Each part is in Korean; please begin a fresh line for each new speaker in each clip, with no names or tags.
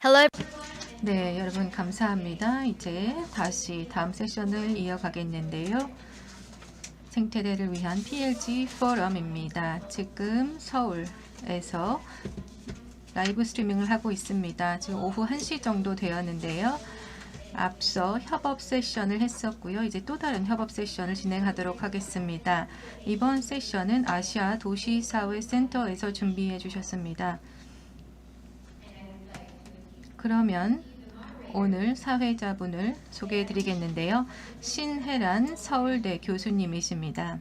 Hello.
네, 여러분 감사합니다. 이제 다시 다음 세션을 이어가겠는데요. 생태대를 위한 PLG 포럼입니다. 지금 서울에서 라이브 스트리밍을 하고 있습니다. 지금 오후 1시 정도 되었는데요. 앞서 협업 세션을 했었고요. 이제 또 다른 협업 세션을 진행하도록 하겠습니다. 이번 세션은 아시아 도시사회센터에서 준비해 주셨습니다. 그러면 오늘 사회자분을 소개해 드리겠는데요. 신혜란 서울대 교수님이십니다.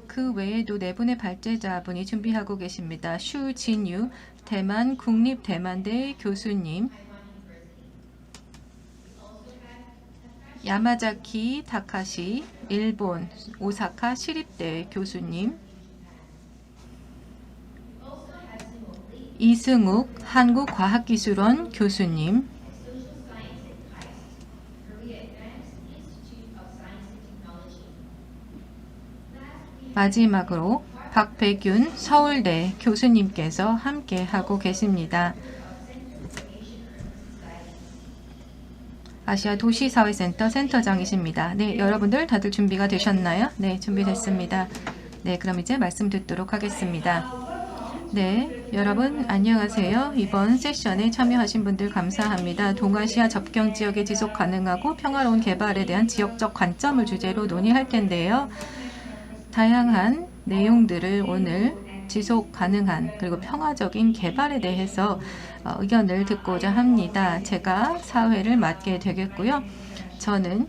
그 외에도 네 분의 발제자분이 준비하고 계십니다. 슈진유 대만 국립대만대 교수님, 야마자키 타카시 일본 오사카 시립대 교수님, 이승욱 한국과학기술원 교수님, 마지막으로 박배균 서울대 교수님께서 함께 하고 계십니다. 아시아 도시사회센터 센터장이십니다. 네, 여러분들 다들 준비가 되셨나요? 네, 준비됐습니다. 네, 그럼 이제 말씀 듣도록 하겠습니다. 네, 여러분 안녕하세요. 이번 세션에 참여하신 분들 감사합니다. 동아시아 접경 지역의 지속 가능하고 평화로운 개발에 대한 지역적 관점을 주제로 논의할 텐데요. 다양한 내용들을 오늘 지속 가능한 그리고 평화적인 개발에 대해서 의견을 듣고자 합니다. 제가 사회를 맡게 되겠고요. 저는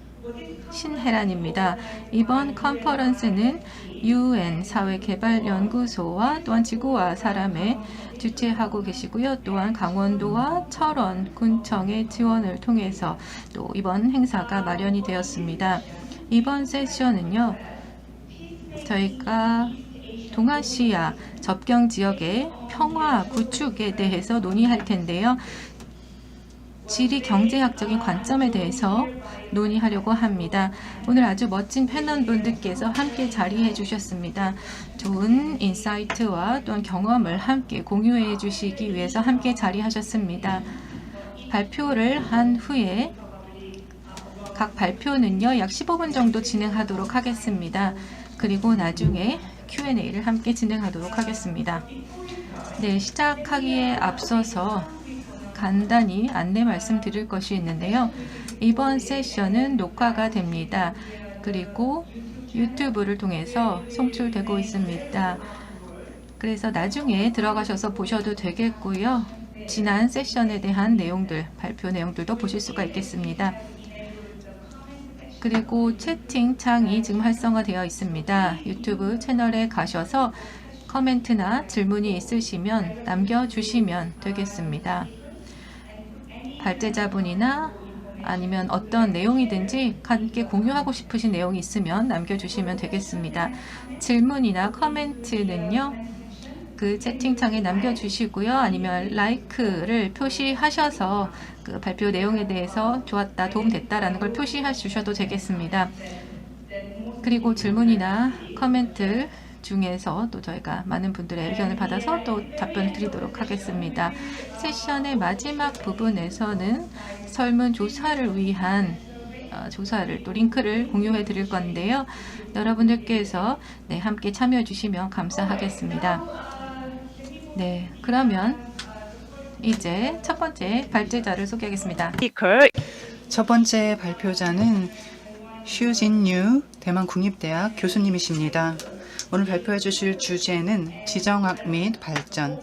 신혜란입니다. 이번 컨퍼런스는 UN 사회개발연구소와 또한 지구와 사람의 주최하고 계시고요. 또한 강원도와 철원, 군청의 지원을 통해서 또 이번 행사가 마련이 되었습니다. 이번 세션은요, 저희가 동아시아 접경 지역의 평화 구축에 대해서 논의할 텐데요. 지리 경제학적인 관점에 대해서 논의하려고 합니다. 오늘 아주 멋진 패널분들께서 함께 자리해 주셨습니다. 좋은 인사이트와 또한 경험을 함께 공유해 주시기 위해서 함께 자리하셨습니다. 발표를 한 후에 각 발표는요, 약 15분 정도 진행하도록 하겠습니다. 그리고 나중에 Q&A를 함께 진행하도록 하겠습니다. 네, 시작하기에 앞서서 간단히 안내 말씀드릴 것이 있는데요. 이번 세션은 녹화가 됩니다. 그리고 유튜브를 통해서 송출되고 있습니다. 그래서 나중에 들어가셔서 보셔도 되겠고요. 지난 세션에 대한 내용들, 발표 내용들도 보실 수가 있겠습니다. 그리고 채팅창이 지금 활성화되어 있습니다. 유튜브 채널에 가셔서 코멘트나 질문이 있으시면 남겨주시면 되겠습니다. 발제자분이나 아니면 어떤 내용이든지 함께 공유하고 싶으신 내용이 있으면 남겨주시면 되겠습니다. 질문이나 코멘트는요, 그 채팅창에 남겨주시고요. 아니면 라이크를 표시하셔서 그 발표 내용에 대해서 좋았다, 도움됐다라는 걸 표시해 주셔도 되겠습니다. 그리고 질문이나 코멘트 중에서 또 저희가 많은 분들의 의견을 받아서 또 답변을 드리도록 하겠습니다. 세션의 마지막 부분에서는 설문조사를 위한 조사를 또 링크를 공유해 드릴 건데요. 여러분들께서 함께 참여해 주시면 감사하겠습니다. 네, 그러면 이제 첫 번째 발제자를 소개하겠습니다.
첫 번째 발표자는 슈진유 대만 국립대학 교수님이십니다. 오늘 발표해 주실 주제는 지정학 및 발전,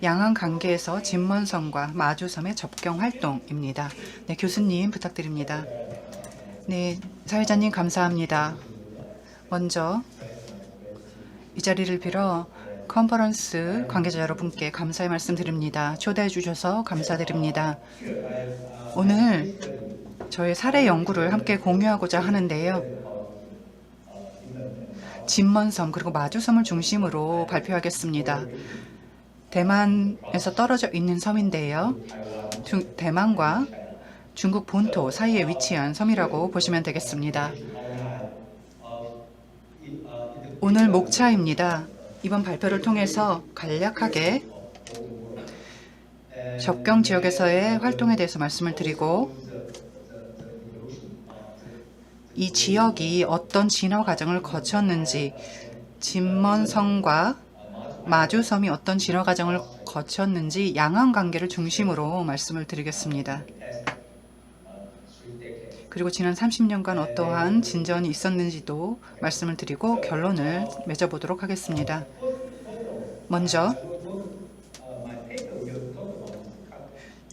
양안 관계에서 진먼섬과 마주섬의 접경 활동입니다. 네, 교수님 부탁드립니다. 네, 사회자님 감사합니다. 먼저 이 자리를 빌어 컨퍼런스 관계자 여러분께 감사의 말씀 드립니다. 초대해 주셔서 감사드립니다. 오늘 저의 사례 연구를 함께 공유하고자 하는데요. 진먼섬 그리고 마주섬을 중심으로 발표하겠습니다. 대만에서 떨어져 있는 섬인데요. 대만과 중국 본토 사이에 위치한 섬이라고 보시면 되겠습니다. 오늘 목차입니다. 이번 발표를 통해서 간략하게 접경 지역에서의 활동에 대해서 말씀을 드리고 이 지역이 어떤 진화 과정을 거쳤는지, 진먼섬과 마주섬이 어떤 진화 과정을 거쳤는지 양안 관계를 중심으로 말씀을 드리겠습니다. 그리고 지난 30년간 어떠한 진전이 있었는지도 말씀을 드리고 결론을 맺어보도록 하겠습니다. 먼저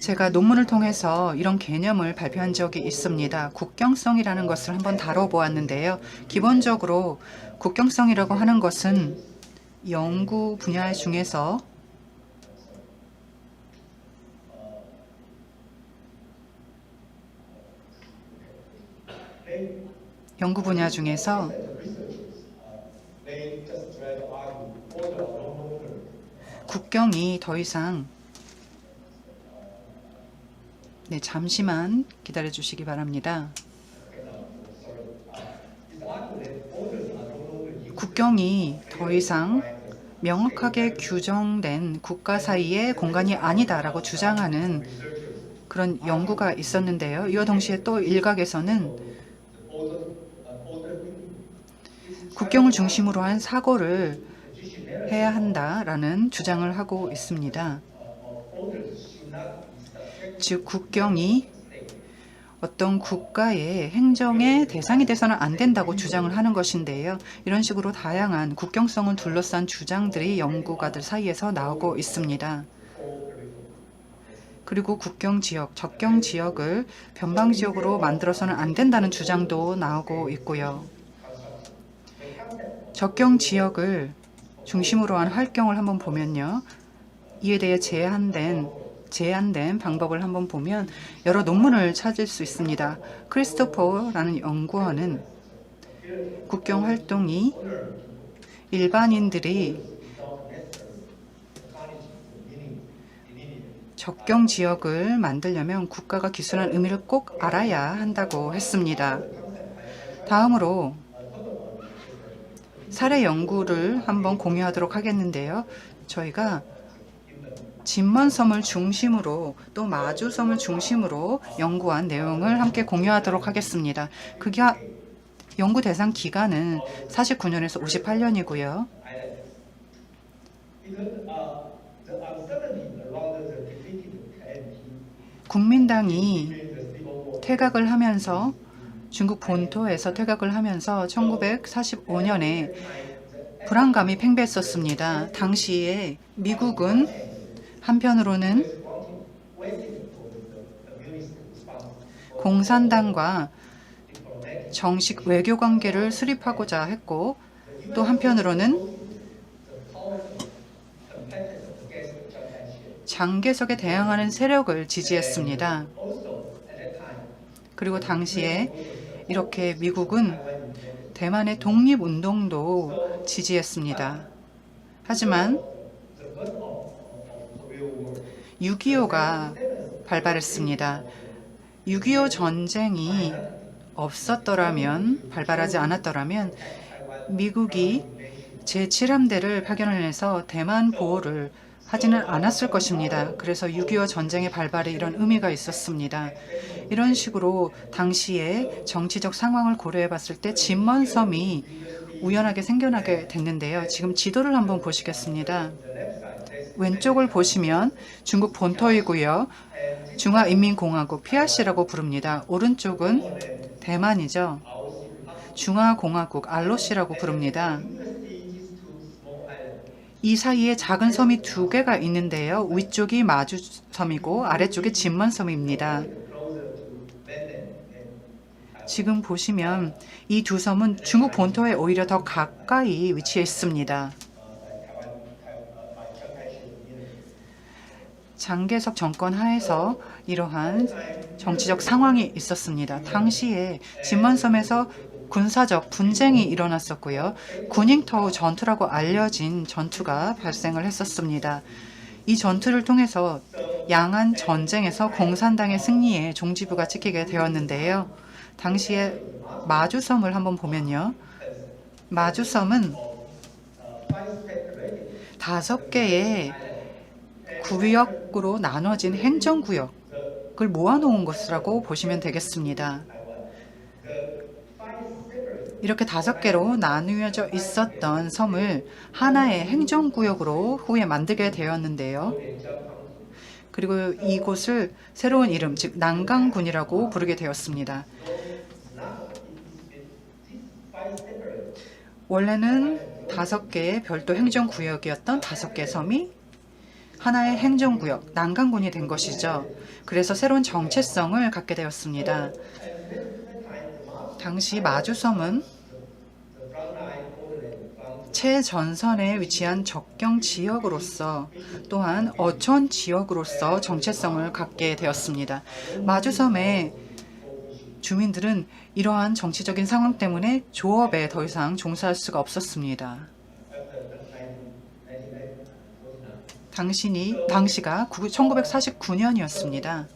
제가 논문을 통해서 이런 개념을 발표한 적이 있습니다. 국경성이라는 것을 한번 다뤄보았는데요. 기본적으로 국경성이라고 하는 것은 연구 분야 중에서 국경이 더 이상 잠시만 기다려 주시기 바랍니다. 국경이 더 이상 명확하게 규정된 국가 사이의 공간이 아니다라고 주장하는 그런 연구가 있었는데요. 이와 동시에 또 일각에서는 국경을 중심으로 한 사고를 해야 한다라는 주장을 하고 있습니다. 즉 국경이 어떤 국가의 행정의 대상이 돼서는 안 된다고 주장을 하는 것인데요. 이런 식으로 다양한 국경성을 둘러싼 주장들이 연구가들 사이에서 나오고 있습니다. 그리고 국경 지역, 접경 지역을 변방 지역으로 만들어서는 안 된다는 주장도 나오고 있고요. 접경 지역을 중심으로 한 활경을 한번 보면요. 이에 대해 제한된 방법을 한번 보면 여러 논문을 찾을 수 있습니다. 크리스토퍼라는 연구원은 국경 활동이 일반인들이 접경 지역을 만들려면 국가가 기술한 의미를 꼭 알아야 한다고 했습니다. 다음으로 사례 연구를 한번 공유하도록 하겠는데요. 저희가 진먼섬을 중심으로 또 마주섬을 중심으로 연구한 내용을 함께 공유하도록 하겠습니다. 그게 연구 대상 기간은 49년에서 58년이고요. 국민당이 퇴각을 하면서 중국 본토에서 퇴각을 하면서 1945년에 불안감이 팽배했었습니다. 당시에 미국은 한편으로는 공산당과 정식 외교 관계를 수립하고자 했고 또 한편으로는 장개석에 대항하는 세력을 지지했습니다. 그리고 당시에 이렇게 미국은 대만의 독립운동도 지지했습니다. 하지만 6.25가 발발했습니다. 6.25 전쟁이 없었더라면, 발발하지 않았더라면 미국이 제7함대를 파견해서 대만 보호를 하지는 않았을 것입니다. 그래서 6.25 전쟁의 발발에 이런 의미가 있었습니다. 이런 식으로 당시의 정치적 상황을 고려해 봤을 때 진먼섬이 우연하게 생겨나게 됐는데요. 지금 지도를 한번 보시겠습니다. 왼쪽을 보시면 중국 본토이고요. 중화인민공화국 PRC라고 부릅니다. 오른쪽은 대만이죠. 중화공화국 알로시라고 부릅니다. 이 사이에 작은 섬이 두 개가 있는데요. 위쪽이 마주섬이고 아래쪽이 진먼섬입니다. 지금 보시면 이 두 섬은 중국 본토에 오히려 더 가까이 위치해 있습니다. 장개석 정권 하에서 이러한 정치적 상황이 있었습니다. 당시에 진먼섬에서 군사적 분쟁이 일어났었고요. 구닝터우 전투라고 알려진 전투가 발생을 했었습니다. 이 전투를 통해서 양안 전쟁에서 공산당의 승리에 종지부가 찍히게 되었는데요. 당시에 마주섬을 한번 보면요. 마주섬은 5개의 구역으로 나눠진 행정구역을 모아놓은 것이라고 보시면 되겠습니다. 이렇게 5개로 나누어져 있었던 섬을 하나의 행정구역으로 후에 만들게 되었는데요. 그리고 이곳을 새로운 이름, 즉 난강군이라고 부르게 되었습니다. 원래는 5개의 별도 행정구역이었던 5개 섬이 하나의 행정구역, 난강군이 된 것이죠. 그래서 새로운 정체성을 갖게 되었습니다. 당시 마주섬은 최전선에 위치한 접경 지역으로서 또한 어촌 지역으로서 정체성을 갖게 되었습니다. 마주섬의 주민들은 이러한 정치적인 상황 때문에 조업에 더 이상 종사할 수가 없었습니다. 당시가 1949년이었습니다.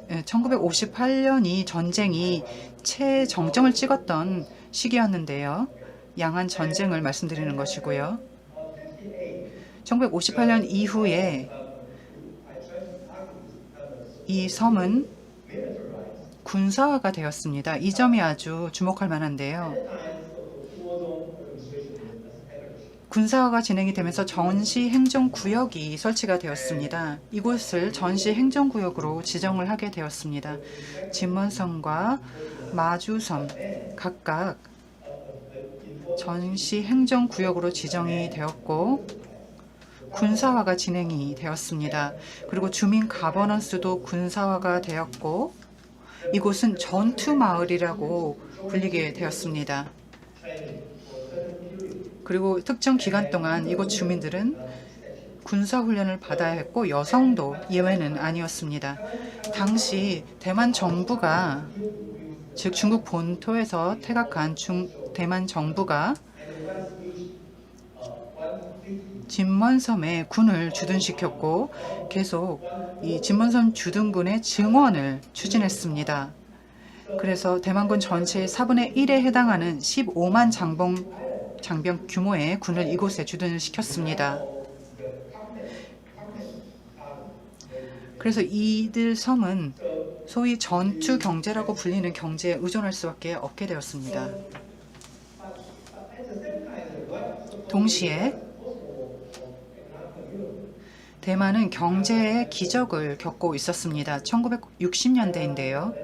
1958년이 전쟁이 최정점을 찍었던 시기였는데요. 양안 전쟁을 말씀드리는 것이고요. 1958년 이후에 이 섬은 군사화가 되었습니다. 이 점이 아주 주목할 만한데요. 군사화가 진행이 되면서 전시행정구역이 설치가 되었습니다. 이곳을 전시행정구역으로 지정을 하게 되었습니다. 진먼섬과 마주섬 각각 전시행정구역으로 지정이 되었고 군사화가 진행이 되었습니다. 그리고 주민 가버넌스도 군사화가 되었고 이곳은 전투마을이라고 불리게 되었습니다. 그리고 특정 기간 동안 이곳 주민들은 군사훈련을 받아야 했고 여성도 예외는 아니었습니다. 당시 대만 정부가, 즉 중국 본토에서 퇴각한 대만 정부가 진먼섬에 군을 주둔시켰고 계속 이 진먼섬 주둔군의 증원을 추진했습니다. 그래서 대만군 전체의 4분의 1에 해당하는 15만 장병 규모의 군을 이곳에 주둔을 시켰습니다. 그래서 이들 섬은 소위 전투 경제라고 불리는 경제에 의존할 수밖에 없게 되었습니다. 동시에 대만은 경제의 기적을 겪고 있었습니다. 1960년대인데요.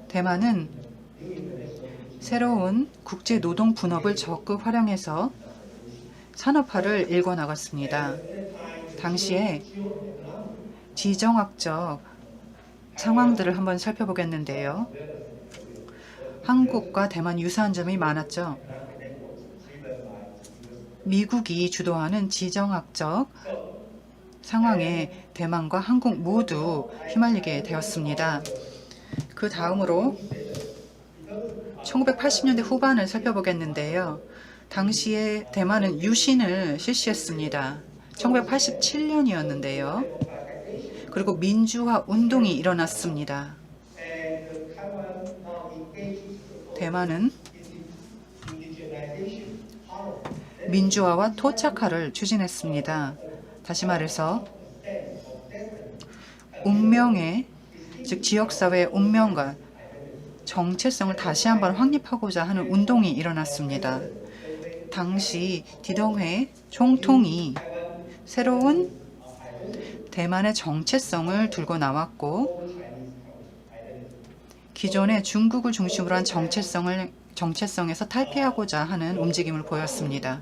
대만은 새로운 국제노동분업을 적극 활용해서 산업화를 일궈나갔습니다. 당시에 지정학적 상황들을 한번 살펴보겠는데요. 한국과 대만 유사한 점이 많았죠. 미국이 주도하는 지정학적 상황에 대만과 한국 모두 휘말리게 되었습니다. 그 다음으로 1980년대 후반을 살펴보겠는데요. 당시에 대만은 유신을 실시했습니다. 1987년이었는데요. 그리고 민주화 운동이 일어났습니다. 대만은 민주화와 토착화를 추진했습니다. 다시 말해서 운명의, 즉 지역사회의 운명과 정체성을 다시 한번 확립하고자 하는 운동이 일어났습니다. 당시 디덩회 총통이 새로운 대만의 정체성을 들고 나왔고 기존의 중국을 중심으로 한 정체성에서 탈피하고자 하는 움직임을 보였습니다.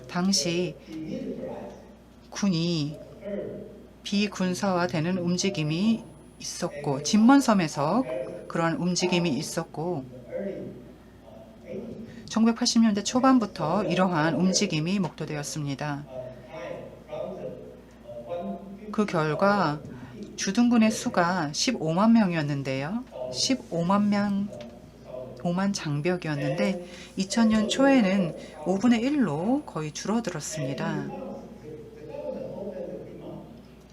당시 군이 비군사화되는 움직임이 있었고 진먼섬에서 그러한 움직임이 있었고 1980년대 초반부터 이러한 움직임이 목도되었습니다. 그 결과 주둔군의 수가 15만 명이었는데요. 15만 장벽이었는데 2000년 초에는 5분의 1로 거의 줄어들었습니다.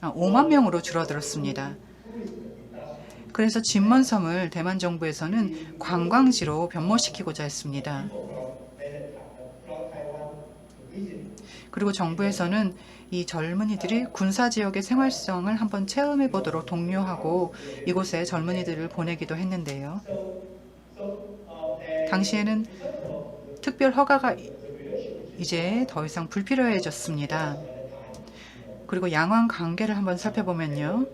5만 명으로 줄어들었습니다. 그래서 진먼섬을 대만 정부에서는 관광지로 변모시키고자 했습니다. 그리고 정부에서는 이 젊은이들이 군사지역의 생활성을 한번 체험해 보도록 독려하고 이곳에 젊은이들을 보내기도 했는데요. 당시에는 특별 허가가 이제 더 이상 불필요해졌습니다. 그리고 양안 관계를 한번 살펴보면요.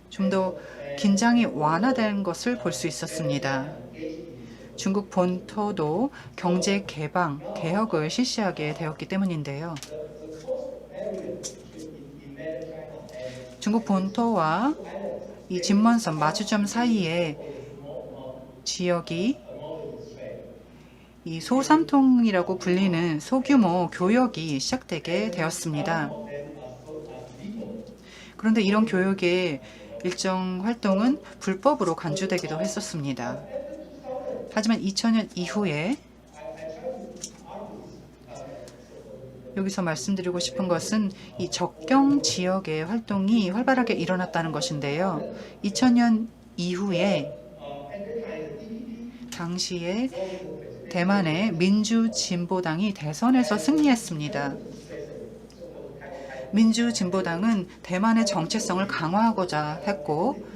좀 더 긴장이 완화된 것을 볼 수 있었습니다. 중국 본토도 경제 개방, 개혁을 실시하게 되었기 때문인데요. 중국 본토와 이 진먼섬 마주점 사이에 지역이 이 소삼통이라고 불리는 소규모 교역이 시작되게 되었습니다. 그런데 이런 교역의 일정 활동은 불법으로 간주되기도 했었습니다. 하지만 2000년 이후에 여기서 말씀드리고 싶은 것은 이 접경 지역의 활동이 활발하게 일어났다는 것인데요. 2000년 이후에 당시에 대만의 민주진보당이 대선에서 승리했습니다. 민주진보당은 대만의 정체성을 강화하고자 했고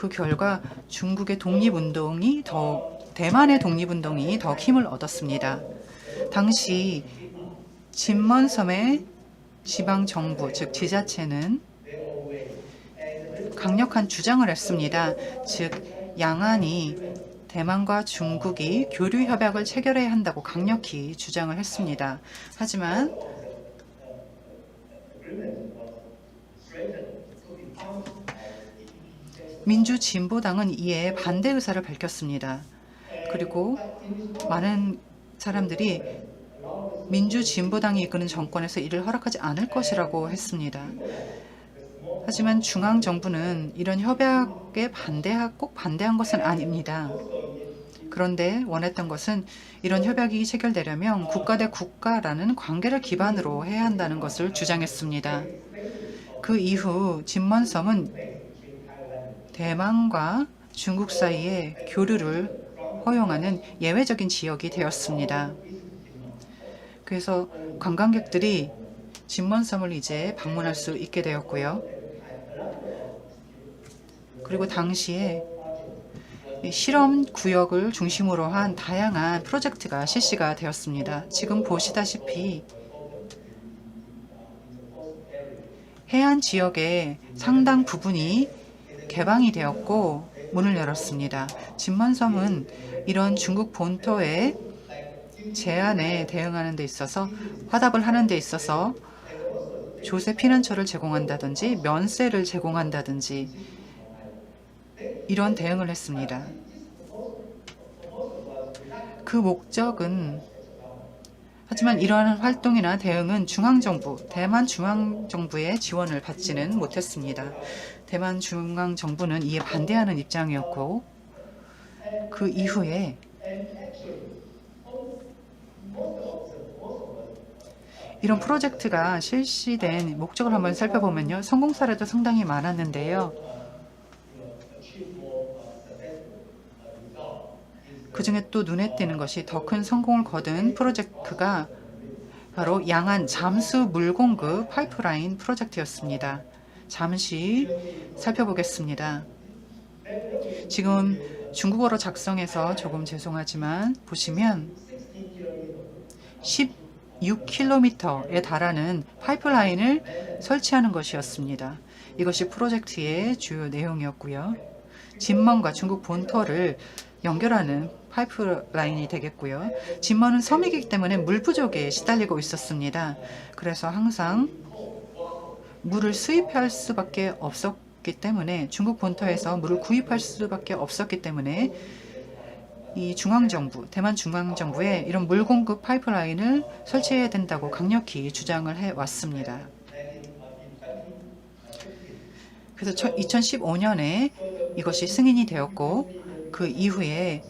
그 결과 중국의 독립운동이 대만의 독립운동이 더 힘을 얻었습니다. 당시 진먼섬의 지방정부, 즉 지자체는 강력한 주장을 했습니다. 즉 양안이 대만과 중국이 교류 협약을 체결해야 한다고 강력히 주장을 했습니다. 하지만 민주진보당은 이에 반대 의사를 밝혔습니다. 그리고 많은 사람들이 민주진보당이 이끄는 정권에서 이를 허락하지 않을 것이라고 했습니다. 하지만 중앙정부는 이런 협약에 꼭 반대한 것은 아닙니다. 그런데 원했던 것은 이런 협약이 체결되려면 국가 대 국가라는 관계를 기반으로 해야 한다는 것을 주장했습니다. 그 이후 진먼섬은 대만과 중국 사이의 교류를 허용하는 예외적인 지역이 되었습니다. 그래서 관광객들이 진먼섬을 이제 방문할 수 있게 되었고요. 그리고 당시에 실험 구역을 중심으로 한 다양한 프로젝트가 실시가 되었습니다. 지금 보시다시피 해안 지역의 상당 부분이 개방이 되었고 문을 열었습니다. 진먼섬은 이런 중국 본토의 제안에 대응하는 데 있어서 화답을 하는 데 있어서 조세 피난처를 제공한다든지 면세를 제공한다든지 이런 대응을 했습니다. 그 목적은 하지만 이러한 활동이나 대응은 중앙정부, 대만 중앙정부의 지원을 받지는 못했습니다. 대만 중앙정부는 이에 반대하는 입장이었고 그 이후에 이런 프로젝트가 실시된 목적을 한번 살펴보면요. 성공 사례도 상당히 많았는데요. 그중에 또 눈에 띄는 것이 더 큰 성공을 거둔 프로젝트가 바로 양안 잠수 물공급 파이프라인 프로젝트였습니다. 잠시 살펴보겠습니다. 지금 중국어로 작성해서 조금 죄송하지만 보시면 16km에 달하는 파이프라인을 설치하는 것이었습니다. 이것이 프로젝트의 주요 내용이었고요. 진먼과 중국 본토를 연결하는 파이프라인이 되겠고요. 진먼은 섬이기 때문에 물 부족에 시달리고 있었습니다. 그래서 항상 물을 수입할 수밖에 없었기 때문에 중국 본토에서 물을 구입할 수밖에 없었기 때문에 이 중앙정부, 대만 중앙정부에 이런 물 공급 파이프라인을 설치해야 된다고 강력히 주장을 해왔습니다. 그래서 2015년에 이것이 승인이 되었고 그 이후에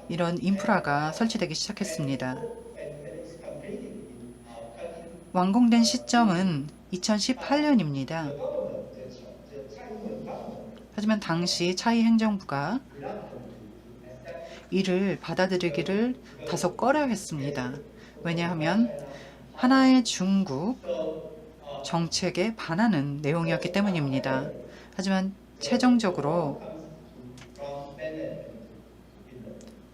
이런 인프라가 설치되기 시작했습니다. 완공된 시점은 2018년입니다. 하지만 당시 차이 행정부가 이를 받아들이기를 다소 꺼려했습니다. 왜냐하면 하나의 중국 정책에 반하는 내용이었기 때문입니다. 하지만 최종적으로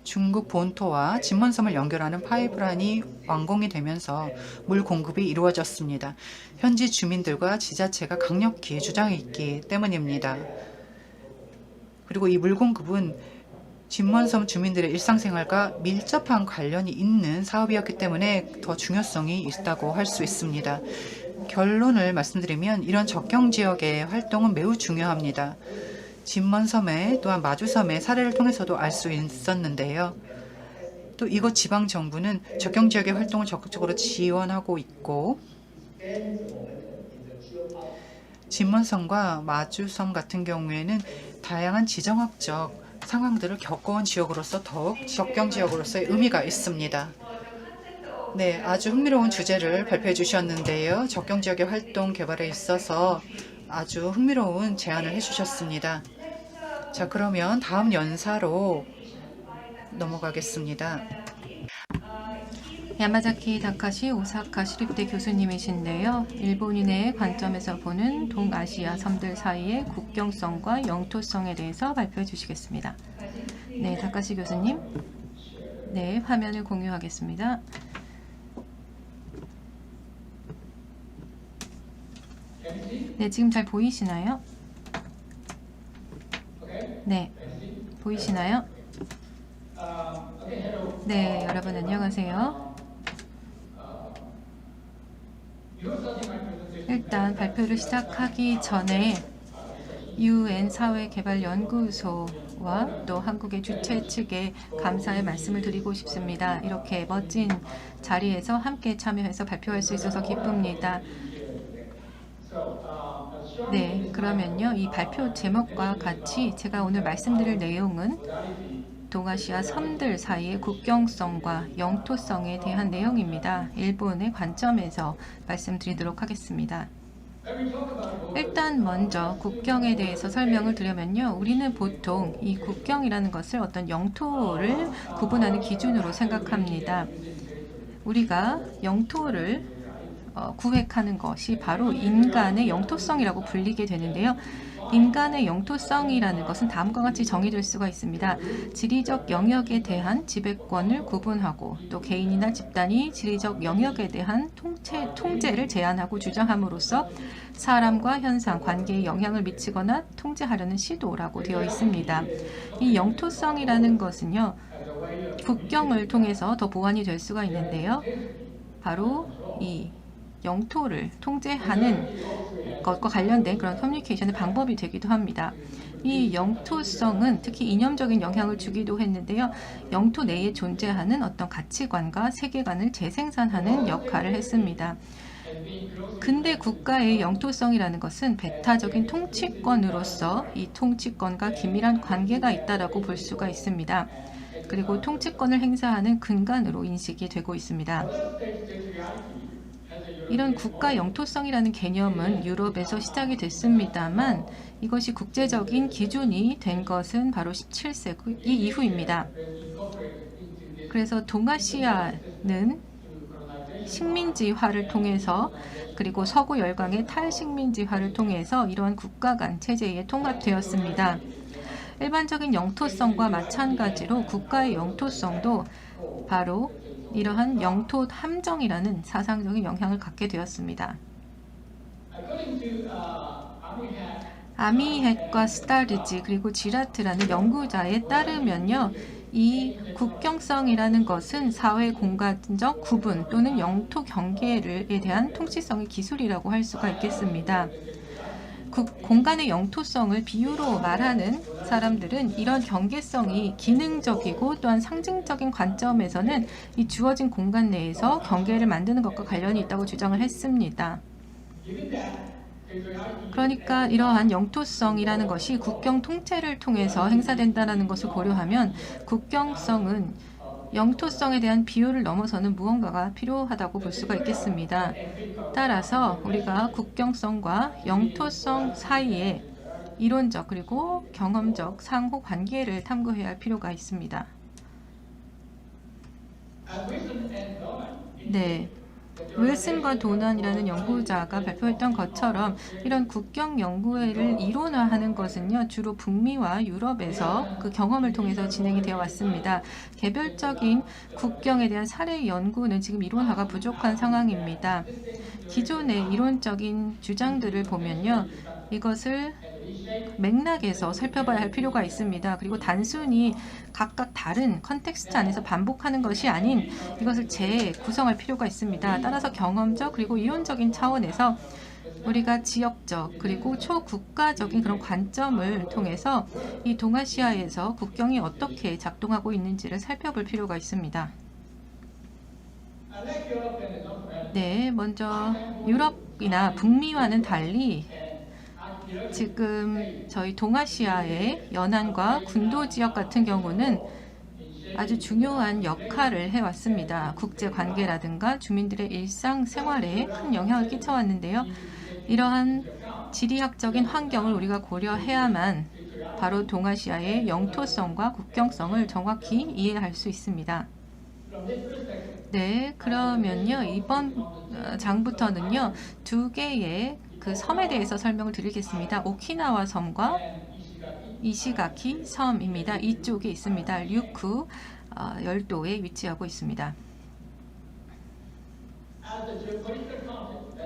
중국 본토와 진먼섬을 연결하는 파이프라인이 완공이 되면서 물 공급이 이루어졌습니다. 현지 주민들과 지자체가 강력히 주장했기 때문입니다. 그리고 이 물 공급은 진먼섬 주민들의 일상생활과 밀접한 관련이 있는 사업이었기 때문에 더 중요성이 있다고 할 수 있습니다. 결론을 말씀드리면 이런 접경 지역의 활동은 매우 중요합니다. 진먼섬에 또한 마주섬의 사례를 통해서도 알 수 있었는데요. 또 이곳 지방 정부는 접경 지역의 활동을 적극적으로 지원하고 있고 진먼섬과 마주섬 같은 경우에는 다양한 지정학적 상황들을 겪어온 지역으로서 더욱 접경 지역으로서의 의미가 있습니다. 네, 아주 흥미로운 주제를 발표해 주셨는데요. 접경 지역의 활동 개발에 있어서 아주 흥미로운 제안을 해주셨습니다. 자, 그러면 다음 연사로 넘어가겠습니다.
야마자키 다카시 오사카 시립대 교수님이신데요. 일본인의 관점에서 보는 동아시아 섬들 사이의 국경성과 영토성에 대해서 발표해 주시겠습니다. 네, 다카시 교수님. 네, 화면을 공유하겠습니다. 네, 지금 잘 보이시나요? 네, 보이시나요? 네, 여러분 안녕하세요. 일단 발표를 시작하기 전에 UN 사회개발연구소와 또 한국의 주최 측에 감사의 말씀을 드리고 싶습니다. 이렇게 멋진 자리에서 함께 참여해서 발표할 수 있어서 기쁩니다. 네, 그러면요. 이 발표 제목과 같이 제가 오늘 말씀드릴 내용은 동아시아 섬들 사이의 국경성과 영토성에 대한 내용입니다. 일본의 관점에서 말씀드리도록 하겠습니다. 일단 먼저 국경에 대해서 설명을 드리면요. 우리는 보통 이 국경이라는 것을 어떤 영토를 구분하는 기준으로 생각합니다. 우리가 영토를 구획하는 것이 바로 인간의 영토성이라고 불리게 되는데요. 인간의 영토성이라는 것은 다음과 같이 정의될 수가 있습니다. 지리적 영역에 대한 지배권을 구분하고 또 개인이나 집단이 지리적 영역에 대한 통제를 제한하고 주장함으로써 사람과 현상, 관계에 영향을 미치거나 통제하려는 시도라고 되어 있습니다. 이 영토성이라는 것은요. 국경을 통해서 더 보완이 될 수가 있는데요. 바로 이 영토를 통제하는 것과 관련된 그런 커뮤니케이션의 방법이 되기도 합니다. 이 영토성은 특히 이념적인 영향을 주기도 했는데요. 영토 내에 존재하는 어떤 가치관과 세계관을 재생산하는 역할을 했습니다. 근대 국가의 영토성이라는 것은 배타적인 통치권으로서 이 통치권과 긴밀한 관계가 있다라고 볼 수가 있습니다. 그리고 통치권을 행사하는 근간으로 인식이 되고 있습니다. 이런 국가 영토성이라는 개념은 유럽에서 시작이 됐습니다만 이것이 국제적인 기준이 된 것은 바로 17세기 이후입니다. 그래서 동아시아는 식민지화를 통해서 그리고 서구 열강의 탈식민지화를 통해서 이러한 국가 간 체제에 통합되었습니다. 일반적인 영토성과 마찬가지로 국가의 영토성도 바로 이러한 영토 함정이라는 사상적인 영향을 갖게 되었습니다. 아미헷과 스타르지 그리고 지라트라는 연구자에 따르면요. 이 국경성이라는 것은 사회 공간적 구분 또는 영토 경계에 대한 통치성의 기술이라고 할 수가 있겠습니다. 공간의 영토성을 비유로 말하는 사람들은 이런 경계성이 기능적이고 또한 상징적인 관점에서는 이 주어진 공간 내에서 경계를 만드는 것과 관련이 있다고 주장을 했습니다. 그러니까 이러한 영토성이라는 것이 국경 통제를 통해서 행사된다는 것을 고려하면 국경성은 영토성에 대한 비유를 넘어서는 무언가가 필요하다고 볼 수가 있겠습니다. 따라서 우리가 국경성과 영토성 사이에 이론적 그리고 경험적 상호 관계를 탐구해야 할 필요가 있습니다. 네. 윌슨과 도넌이라는 연구자가 발표했던 것처럼 이런 국경 연구를 이론화하는 것은요, 주로 북미와 유럽에서 그 경험을 통해서 진행이 되어 왔습니다. 개별적인 국경에 대한 사례 연구는 지금 이론화가 부족한 상황입니다. 기존의 이론적인 주장들을 보면요, 이것을 맥락에서 살펴봐야 할 필요가 있습니다. 그리고 단순히 각각 다른 컨텍스트 안에서 반복하는 것이 아닌 이것을 재구성할 필요가 있습니다. 따라서 경험적 그리고 이론적인 차원에서 우리가 지역적 그리고 초국가적인 그런 관점을 통해서 이 동아시아에서 국경이 어떻게 작동하고 있는지를 살펴볼 필요가 있습니다. 네, 먼저 유럽이나 북미와는 달리 지금 저희 동아시아의 연안과 군도 지역 같은 경우는 아주 중요한 역할을 해왔습니다. 국제 관계라든가 주민들의 일상 생활에 큰 영향을 끼쳐왔는데요. 이러한 지리학적인 환경을 우리가 고려해야만 바로 동아시아의 영토성과 국경성을 정확히 이해할 수 있습니다. 네, 그러면요, 이번 장부터는요, 두 개의 그 섬에 대해서 설명을 드리겠습니다. 오키나와 섬과 이시가키 섬입니다. 이쪽에 있습니다. 류쿠 열도에 위치하고 있습니다.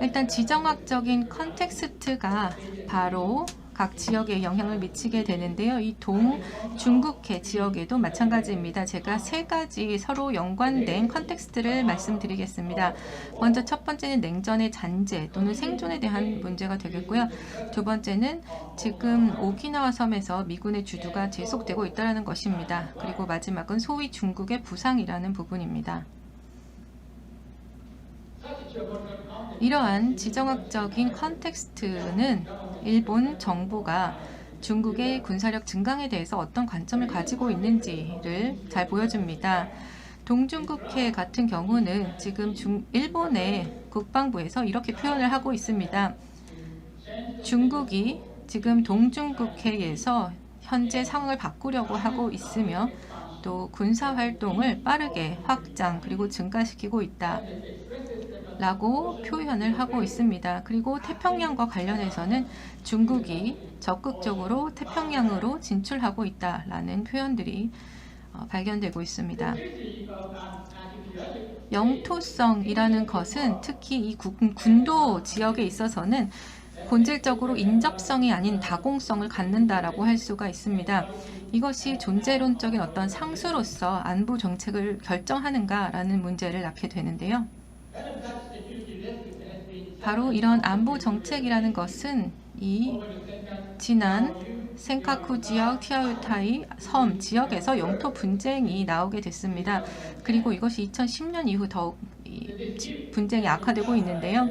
일단 지정학적인 컨텍스트가 바로 각 지역에 영향을 미치게 되는데요. 이 동중국해 지역에도 마찬가지입니다. 제가 세 가지 서로 연관된 컨텍스트를 말씀드리겠습니다. 먼저 첫 번째는 냉전의 잔재 또는 생존에 대한 문제가 되겠고요. 두 번째는 지금 오키나와 섬에서 미군의 주두가 지속되고 있다는 것입니다. 그리고 마지막은 소위 중국의 부상이라는 부분입니다. 이러한 지정학적인 컨텍스트는 일본 정부가 중국의 군사력 증강에 대해서 어떤 관점을 가지고 있는지를 잘 보여줍니다. 동중국해 같은 경우는 지금 일본의 국방부에서 이렇게 표현을 하고 있습니다. 중국이 지금 동중국해에서 현재 상황을 바꾸려고 하고 있으며 또 군사활동을 빠르게 확장 그리고 증가시키고 있다 라고 표현을 하고 있습니다. 그리고 태평양과 관련해서는 중국이 적극적으로 태평양으로 진출하고 있다라는 표현들이 발견되고 있습니다. 영토성이라는 것은 특히 이 군도 지역에 있어서는 본질적으로 인접성이 아닌 다공성을 갖는다라고 할 수가 있습니다. 이것이 존재론적인 어떤 상수로서 안보 정책을 결정하는가라는 문제를 낳게 되는데요. 바로 이런 안보 정책이라는 것은 이 지난 센카쿠 지역, 티아유타이 섬 지역에서 영토 분쟁이 나오게 됐습니다. 그리고 이것이 2010년 이후 더욱 분쟁이 악화되고 있는데요.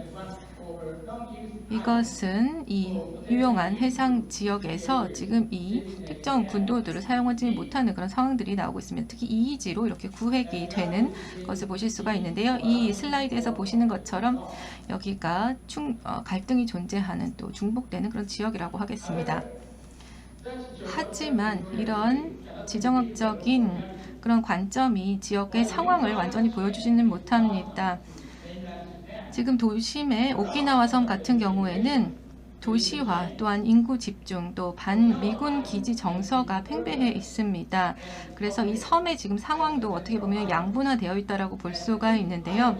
이것은 이 유용한 해상 지역에서 지금 이 특정 군도들을 사용하지 못하는 그런 상황들이 나오고 있습니다. 특히 이이지로 이렇게 구획이 되는 것을 보실 수가 있는데요. 이 슬라이드에서 보시는 것처럼 여기가 갈등이 존재하는 또 중복되는 그런 지역이라고 하겠습니다. 하지만 이런 지정학적인 그런 관점이 지역의 상황을 완전히 보여주지는 못합니다. 지금 도심의 오키나와 섬 같은 경우에는 도시화 또한 인구 집중 또 반미군 기지 정서가 팽배해 있습니다. 그래서 이 섬의 지금 상황도 어떻게 보면 양분화되어 있다라고 볼 수가 있는데요.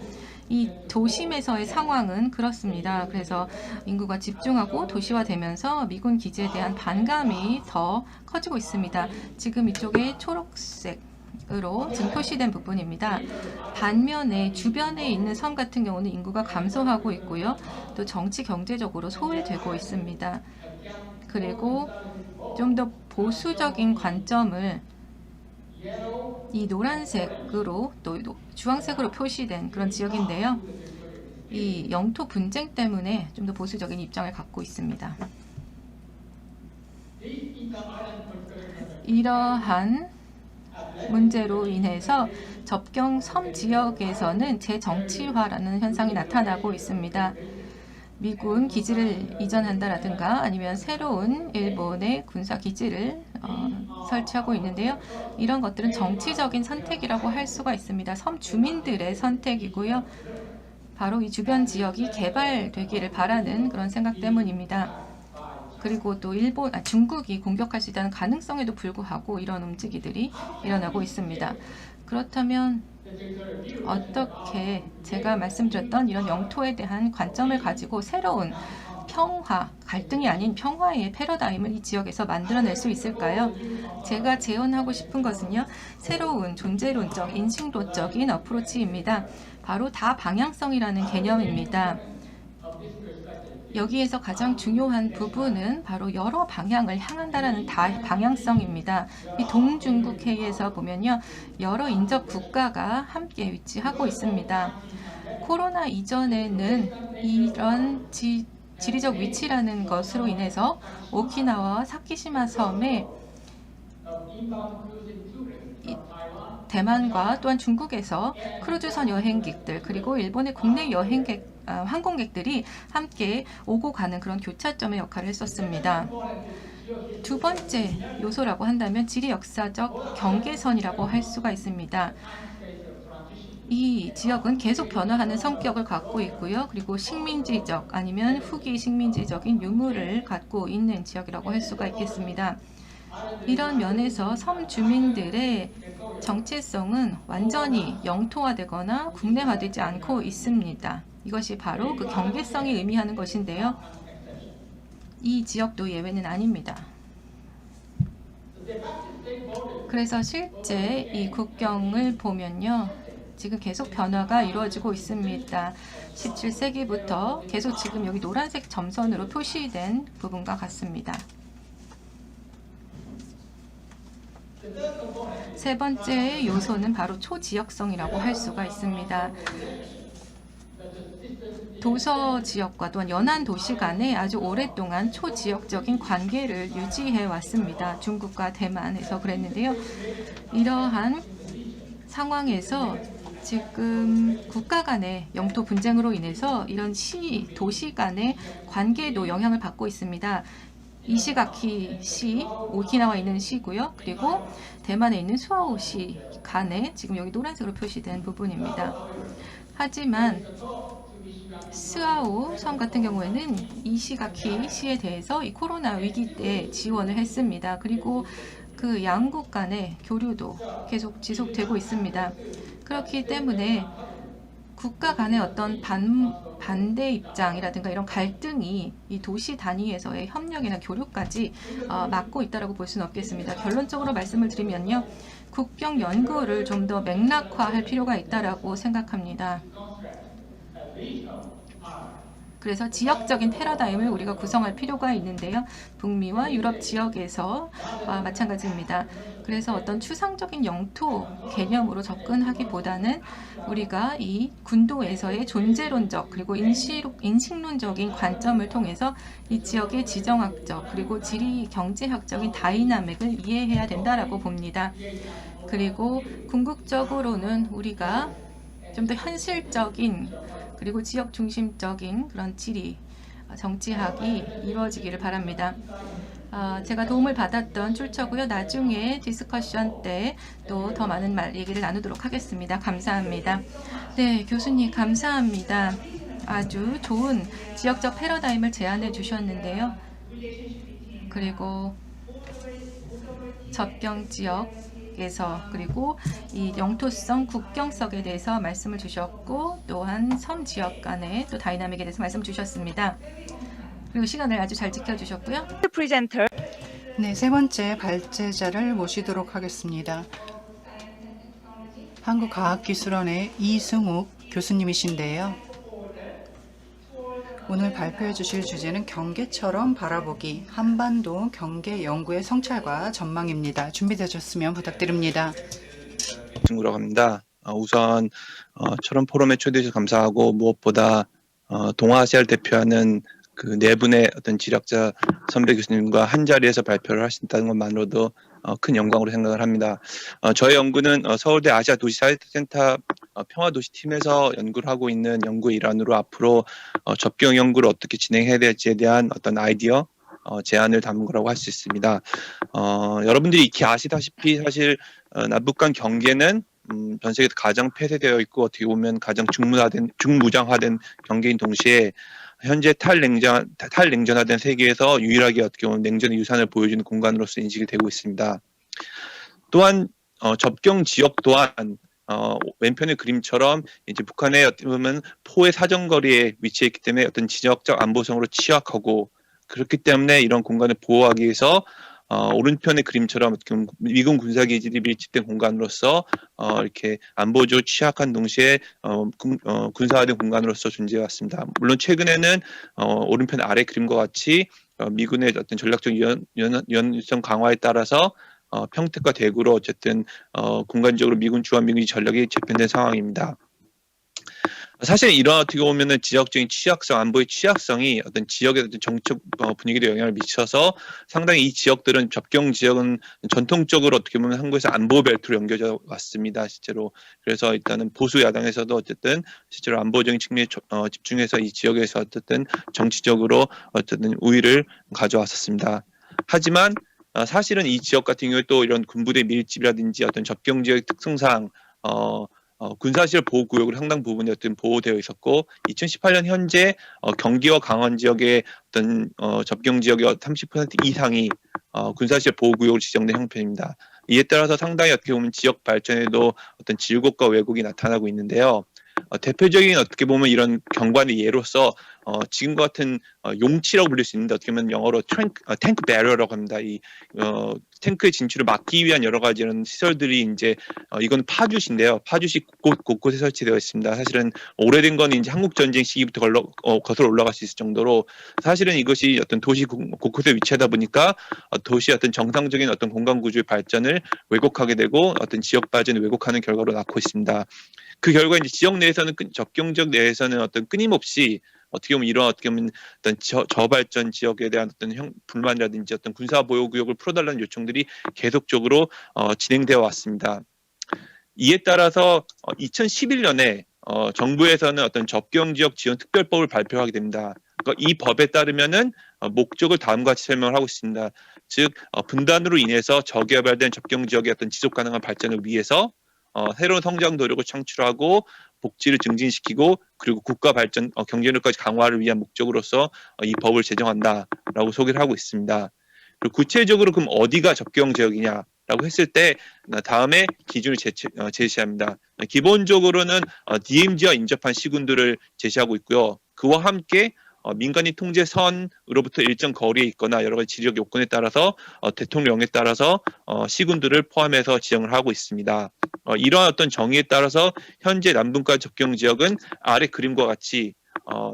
이 도심에서의 상황은 그렇습니다. 그래서 인구가 집중하고 도시화되면서 미군 기지에 대한 반감이 더 커지고 있습니다. 지금 이쪽에 초록색으로 지금 표시된 부분입니다. 반면에 주변에 있는 섬 같은 경우는 인구가 감소하고 있고요. 또 정치 경제적으로 소외되고 있습니다. 그리고 좀 더 보수적인 관점을 이 노란색으로 또 주황색으로 표시된 그런 지역인데요. 이 영토 분쟁 때문에 좀 더 보수적인 입장을 갖고 있습니다. 이러한 문제로 인해서 접경 섬 지역에서는 재정치화라는 현상이 나타나고 있습니다. 미군 기지를 이전한다라든가 아니면 새로운 일본의 군사 기지를 설치하고 있는데요. 이런 것들은 정치적인 선택이라고 할 수가 있습니다. 섬 주민들의 선택이고요. 바로 이 주변 지역이 개발되기를 바라는 그런 생각 때문입니다. 그리고 또 중국이 공격할 수 있다는 가능성에도 불구하고 이런 움직이들이 일어나고 있습니다. 그렇다면 어떻게 제가 말씀드렸던 이런 영토에 대한 관점을 가지고 새로운 평화, 갈등이 아닌 평화의 패러다임을 이 지역에서 만들어낼 수 있을까요? 제가 제언하고 싶은 것은요, 새로운 존재론적, 인식론적인 어프로치입니다. 바로 다방향성이라는 개념입니다. 여기에서 가장 중요한 부분은 바로 여러 방향을 향한다라는 다방향성입니다. 이 동중국 회의에서 보면요, 여러 인접 국가가 함께 위치하고 있습니다. 코로나 이전에는 이런 지리적 위치라는 것으로 인해서 오키나와와 사키시마 섬에 대만과 또한 중국에서 크루즈선 여행객들 그리고 일본의 국내 항공객들이 함께 오고 가는 그런 교차점의 역할을 했었습니다. 두 번째 요소라고 한다면 지리 역사적 경계선이라고 할 수가 있습니다. 이 지역은 계속 변화하는 성격을 갖고 있고요. 그리고 식민지적 아니면 후기 식민지적인 유무를 갖고 있는 지역이라고 할 수가 있겠습니다. 이런 면에서 섬 주민들의 정체성은 완전히 영토화되거나 국내화되지 않고 있습니다. 이것이 바로 그 경계성이 의미하는 것인데요. 이 지역도 예외는 아닙니다. 그래서 실제 이 국경을 보면요, 지금 계속 변화가 이루어지고 있습니다. 17세기부터 계속 지금 여기 노란색 점선으로 표시된 부분과 같습니다. 세 번째 요소는 바로 초지역성이라고 할 수가 있습니다. 도서 지역과 또한 연안 도시 간에 아주 오랫동안 초지역적인 관계를 유지해 왔습니다. 중국과 대만에서 그랬는데요. 이러한 상황에서 지금 국가 간의 영토 분쟁으로 인해서 이런 도시 간의 관계도 영향을 받고 있습니다. 이시가키시, 오키나와에 있는 시고요. 그리고 대만에 있는 수아오시 간에 지금 여기 노란색으로 표시된 부분입니다. 하지만 스아오 섬 같은 경우에는 이시가키 시에 대해서 이 코로나 위기 때 지원을 했습니다. 그리고 그 양국 간의 교류도 계속 지속되고 있습니다. 그렇기 때문에 국가 간의 어떤 반대 입장이라든가 이런 갈등이 이 도시 단위에서의 협력이나 교류까지 막고 있다고 볼 수는 없겠습니다. 결론적으로 말씀을 드리면요, 국경 연구를 좀 더 맥락화할 필요가 있다고 생각합니다. 그래서 지역적인 패러다임을 우리가 구성할 필요가 있는데요. 북미와 유럽 지역에서 마찬가지입니다. 그래서 어떤 추상적인 영토 개념으로 접근하기보다는 우리가 이 군도에서의 존재론적 그리고 인식론적인 관점을 통해서 이 지역의 지정학적 그리고 지리 경제학적인 다이나믹을 이해해야 된다라고 봅니다. 그리고 궁극적으로는 우리가 좀 더 현실적인 그리고 지역 중심적인 그런 지리, 정치학이 이루어지기를 바랍니다. 제가 도움을 받았던 출처고요. 나중에 디스커션 때 또 더 많은 얘기를 나누도록 하겠습니다. 감사합니다. 네, 교수님 감사합니다. 아주 좋은 지역적 패러다임을 제안해 주셨는데요. 그리고 접경 지역에서 그리고 이 영토성 국경성에 대해서 말씀을 주셨고 또한 섬 지역 간의 또 다이나믹에 대해서 말씀 주셨습니다. 그리고 시간을 아주 잘 지켜주셨고요.
네, 세 번째 발제자를 모시도록 하겠습니다. 한국과학기술원의 이승욱 교수님이신데요. 오늘 발표해 주실 주제는 경계처럼 바라보기, 한반도 경계 연구의 성찰과 전망입니다. 준비되셨으면 부탁드립니다.
친구라고 합니다. 우선 저런 포럼에 초대해 주셔서 감사하고 무엇보다 동아시아를 대표하는 그 네 분의 어떤 지략자 선배 교수님과 한 자리에서 발표를 하신다는 것만으로도 큰 영광으로 생각을 합니다. 저희 연구는 서울대 아시아 도시사회센터 평화도시팀에서 연구를 하고 있는 연구의 일환으로 앞으로 접경 연구를 어떻게 진행해야 될지에 대한 어떤 아이디어 제안을 담은 거라고 할 수 있습니다. 여러분들이 익히 아시다시피 사실 남북 간 경계는 전 세계에서 가장 폐쇄되어 있고 어떻게 보면 가장 중무장화된 경계인 동시에 현재 탈냉전화된 세계에서 유일하게 어떻게 보면 냉전의 유산을 보여주는 공간으로서 인식이 되고 있습니다. 또한 접경 지역 또한 왼편의 그림처럼 이제 북한의 어떻게 보면 포의 사정거리에 위치해 있기 때문에 어떤 지역적 안보성으로 취약하고 그렇기 때문에 이런 공간을 보호하기 위해서 오른편의 그림처럼 미군 군사기지들이 밀집된 공간으로서 이렇게 안보적으로 취약한 동시에 군사화된 공간으로서 존재해왔습니다. 물론 최근에는 오른편 아래 그림과 같이 미군의 어떤 전략적 유연성 강화에 따라서 평택과 대구로 어쨌든 공간적으로 미군 주한미군이 전력이 재편된 상황입니다. 사실 이런 어떻게 보면은 지역적인 취약성, 안보의 취약성이 어떤 지역의 어떤 정책 분위기에 영향을 미쳐서 상당히 이 지역들은 접경 지역은 전통적으로 어떻게 보면 한국에서 안보 벨트로 연결져 왔습니다. 실제로 그래서 일단은 보수 야당에서도 어쨌든 실제로 안보적인 측면에 집중해서 이 지역에서 어쨌든 정치적으로 어쨌든 우위를 가져왔었습니다. 하지만 사실은 이 지역 같은 경우에 또 이런 군부대 밀집이라든지 어떤 접경 지역의 특성상 군사시설 보호구역으로 상당 부분이 어떤 보호되어 있었고 2018년 현재 경기와 강원 지역의 어떤 접경 지역의 30% 이상이 군사시설 보호구역으로 지정된 형편입니다. 이에 따라서 상당히 어떻게 보면 지역 발전에도 어떤 질곡과 왜곡이 나타나고 있는데요. 대표적인 어떻게 보면 이런 경관의 예로서 지금과 같은 용치라고 불릴 수 있는데 어떻게 보면 영어로 탱크 배리어라고 합니다. 이 탱크의 진출을 막기 위한 여러 가지 이런 시설들이 이제 이건 파주시인데요. 파주시 곳곳에 설치되어 있습니다. 사실은 오래된 건 이제 한국 전쟁 시기부터 거슬러 올라갈 수 있을 정도로 사실은 이것이 어떤 도시 곳곳에 위치하다 보니까 도시의 어떤 정상적인 어떤 공간 구조의 발전을 왜곡하게 되고 어떤 지역 발전을 왜곡하는 결과로 낳고 있습니다. 그 결과 이제 지역 내에서는 접경 지역 내에서는 어떤 끊임없이 어떻게 보면 이런 어떻게 보면 어떤 저발전 지역에 대한 어떤 불만이라든지 어떤 군사 보호 구역을 풀어달라는 요청들이 계속적으로 진행되어 왔습니다. 이에 따라서 2011년에 정부에서는 어떤 접경 지역 지원 특별법을 발표하게 됩니다. 그러니까 이 법에 따르면은 목적을 다음과 같이 설명을 하고 있습니다. 즉 분단으로 인해서 저개발된 접경 지역의 어떤 지속 가능한 발전을 위해서 새로운 성장 도력을 창출하고 복지를 증진시키고 그리고 국가 발전, 경제력까지 강화를 위한 목적으로서 이 법을 제정한다라고 소개를 하고 있습니다. 그리고 구체적으로 그럼 어디가 접경 지역이냐라고 했을 때 다음에 기준을 제시합니다. 기본적으로는 DMZ와 인접한 시군들을 제시하고 있고요. 그와 함께 민간인 통제선으로부터 일정 거리에 있거나 여러 가지 지적 요건에 따라서 대통령에 따라서 시군들을 포함해서 지정을 하고 있습니다. 이러한 어떤 정의에 따라서 현재 남북과 접경 지역은 아래 그림과 같이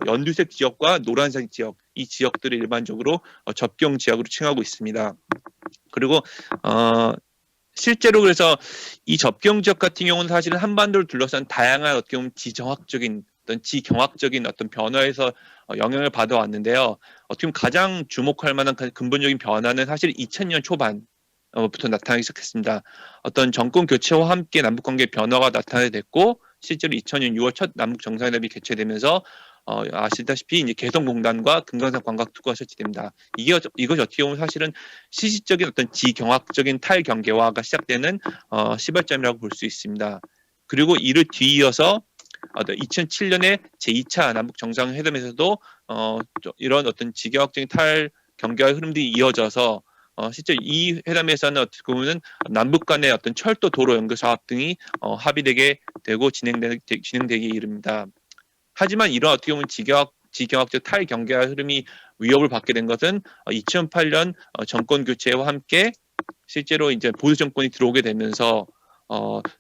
연두색 지역과 노란색 지역 이 지역들을 일반적으로 접경 지역으로 칭하고 있습니다. 그리고 실제로 그래서 이 접경 지역 같은 경우는 사실은 한반도를 둘러싼 다양한 어떻게 보면 지경학적인 어떤 변화에서 영향을 받아왔는데요. 어떻게 보면 가장 주목할 만한 근본적인 변화는 사실 2000년 초반부터 나타나기 시작했습니다. 어떤 정권 교체와 함께 남북관계 변화가 나타나게 됐고 실제로 2000년 6월 첫 남북 정상회담이 개최되면서 아시다시피 이제 개성공단과 금강산 관광특구가 설치됩니다. 이것이 어떻게 보면 사실은 시시적인 어떤 지경학적인 탈경계화가 시작되는 시발점이라고 볼 수 있습니다. 그리고 이를 뒤이어서 2007년에 제2차 남북 정상회담에서도 이런 어떤 지경학적인 탈경계화 흐름들이 이어져서 실제 이 회담에서는 어떻게 보면 남북 간의 어떤 철도 도로 연결 사업 등이 합의되게 되고 진행되기 이릅니다. 하지만 이런 어떻게 보면 지경학적 탈경계화 흐름이 위협을 받게 된 것은 2008년 정권 교체와 함께 실제로 이제 보수 정권이 들어오게 되면서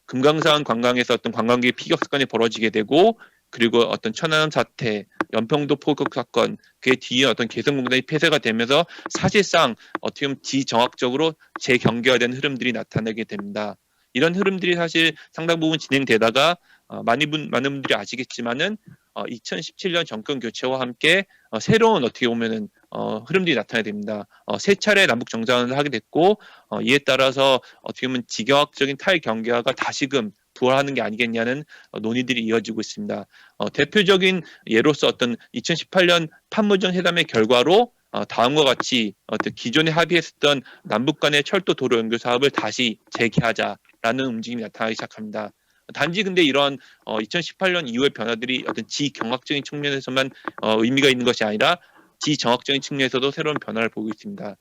금강산 관광에서 어떤 관광객 피격 사건이 벌어지게 되고 그리고 어떤 천안함 사태, 연평도 포격 사건, 그에 뒤에 어떤 개성공단이 폐쇄가 되면서 사실상 어떻게 보면 지정학적으로 재경계화된 흐름들이 나타나게 됩니다. 이런 흐름들이 사실 상당 부분 진행되다가 많은 분들이 아시겠지만은 2017년 정권 교체와 함께 새로운 어떻게 보면은 흐름들이 나타나게 됩니다. 세 차례 남북 정상회담을 하게 됐고 이에 따라서 어떻게 보면 지경학적인 탈경계화가 다시금 부활하는 게 아니겠냐는 논의들이 이어지고 있습니다. 대표적인 예로서 어떤 2018년 판문점 회담의 결과로 다음과 같이 기존에 합의했었던 남북 간의 철도 도로 연결 사업을 다시 재개하자라는 움직임이 나타나기 시작합니다. 단지 근데 이런 2018년 이후의 변화들이 어떤 지경학적인 측면에서만 의미가 있는 것이 아니라 지정학적인 측면에서도 새로운 변화를 보고 있습니다.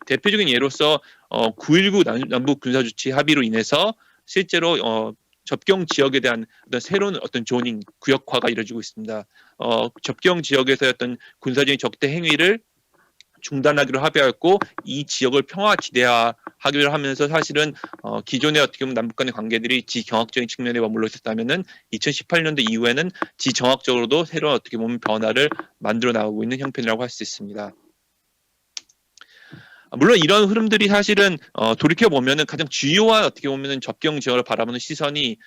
대표적인 예로서 9.19 남북 군사조치 합의로 인해서 실제로 접경 지역에 대한 어떤 새로운 어떤 조닝, 구역화가 이루어지고 있습니다. 접경 지역에서의 어떤 군사적인 적대 행위를 중단하기로 합의했고 이 지역을 평화지대화하기로 하면서 사실은 기존의 어떻게 보면 남북 간의 관계들이 지경학적인 측면에 머물러 있었다면은 2018년도 이후에는 지정학적으로도 새로운 어떻게 보면 변화를 만들어 나가고 있는 형편이라고 할 수 있습니다. 물론 이런 흐름들이 사실은 돌이켜 보면은 가장 주요한 어떻게 보면은 접경 지역을 바라보는 시선이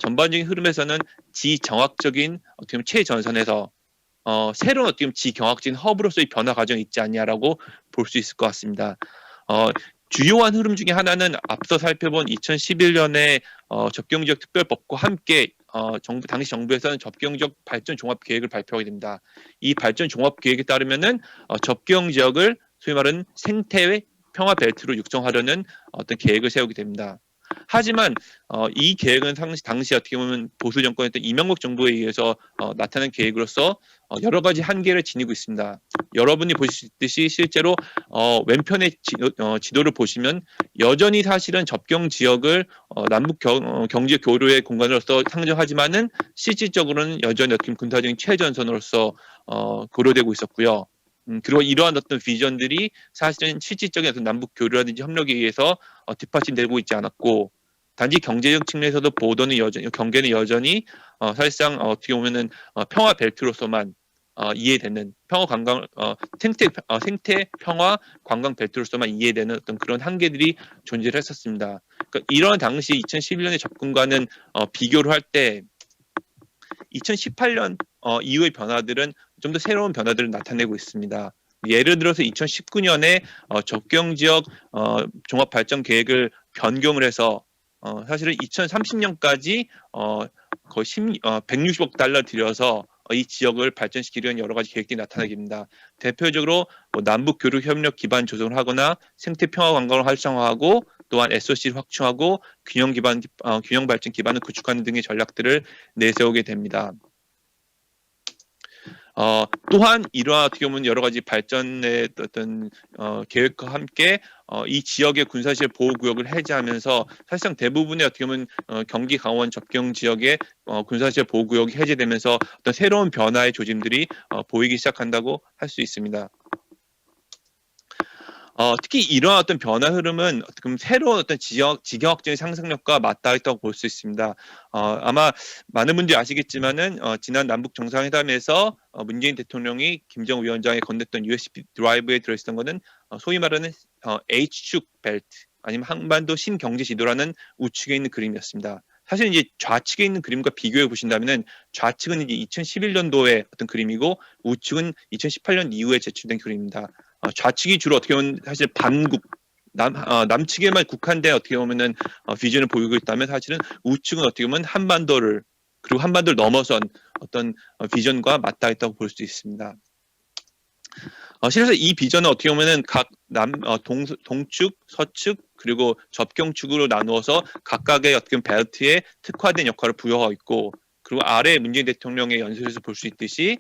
전반적인 흐름에서는 지정학적인 어떻게 보면 최전선에서 새로운 어떻게 보면 지경학적인 허브로서의 변화 과정이 있지 않냐라고 볼 수 있을 것 같습니다. 주요한 흐름 중에 하나는 앞서 살펴본 2011년에 접경지역 특별법과 함께 당시 정부에서는 접경지역 발전 종합 계획을 발표하게 됩니다. 이 발전 종합 계획에 따르면은 접경 지역을 소위 말하는 생태의 평화 벨트로 육성하려는 어떤 계획을 세우게 됩니다. 하지만 이 계획은 당시 어떻게 보면 보수 정권이었던 이명박 정부에 의해서 나타난 계획으로서 여러 가지 한계를 지니고 있습니다. 여러분이 보실 수 있듯이 실제로 왼편의 지도를 보시면 여전히 사실은 접경 지역을 남북 경제 교류의 공간으로서 상정하지만은 실질적으로는 여전히 어떻게 보면 군사적인 최전선으로서 고려되고 있었고요. 그리고 이러한 어떤 비전들이 사실은 실질적인 어떤 남북 교류라든지 협력에 의해서 뒷받침되고 있지 않았고 단지 경제적 측면에서도 경계는 여전히 사실상 어떻게 보면은 평화 벨트로서만 이해되는 생태 평화 관광 벨트로서만 이해되는 어떤 그런 한계들이 존재를 했었습니다. 그러니까 이런 당시 2011년의 접근과는 비교를 할 때 2018년 이후의 변화들은 좀 더 새로운 변화들을 나타내고 있습니다. 예를 들어서 2019년에 접경 지역 종합 발전 계획을 변경을 해서 사실은 2030년까지 거의 160억 달러 들여서 이 지역을 발전시키려는 여러 가지 계획들이 나타나게 됩니다. 대표적으로 남북 교류 협력 기반 조성을 하거나 생태 평화 관광을 활성화하고 또한 SOC를 확충하고 균형 발전 기반을 구축하는 등의 전략들을 내세우게 됩니다. 또한 이러한 어떻게 보면 여러 가지 발전의 어떤 계획과 함께 이 지역의 군사시설 보호구역을 해제하면서 사실상 대부분의 어떻게 보면 경기 강원 접경 지역의 군사시설 보호구역이 해제되면서 어떤 새로운 변화의 조짐들이 보이기 시작한다고 할 수 있습니다. 특히 이러한 어떤 변화 흐름은 새로운 어떤 지경학적인 상상력과 맞닿아 있다고 볼 수 있습니다. 아마 많은 분들이 아시겠지만은 지난 남북 정상회담에서 문재인 대통령이 김정은 위원장에 건넸던 USB 드라이브에 들어있었던 것은 소위 말하는 H축 벨트 아니면 한반도 신경제 지도라는 우측에 있는 그림이었습니다. 사실 이제 좌측에 있는 그림과 비교해 보신다면은 좌측은 이제 2011년도의 어떤 그림이고 우측은 2018년 이후에 제출된 그림입니다. 좌측이 주로 어떻게 보면 사실 반국 남측에만 국한된 어떻게 보면은 비전을 보이고 있다면 사실은 우측은 어떻게 보면 한반도를 그리고 한반도를 넘어선 어떤 비전과 맞닿아 있다고 볼 수 있습니다. 실제로 이 비전은 어떻게 보면은 각 동축, 서축 그리고 접경축으로 나누어서 각각의 어떻게 보면 벨트에 특화된 역할을 부여하고 있고 그리고 아래 문재인 대통령의 연설에서 볼 수 있듯이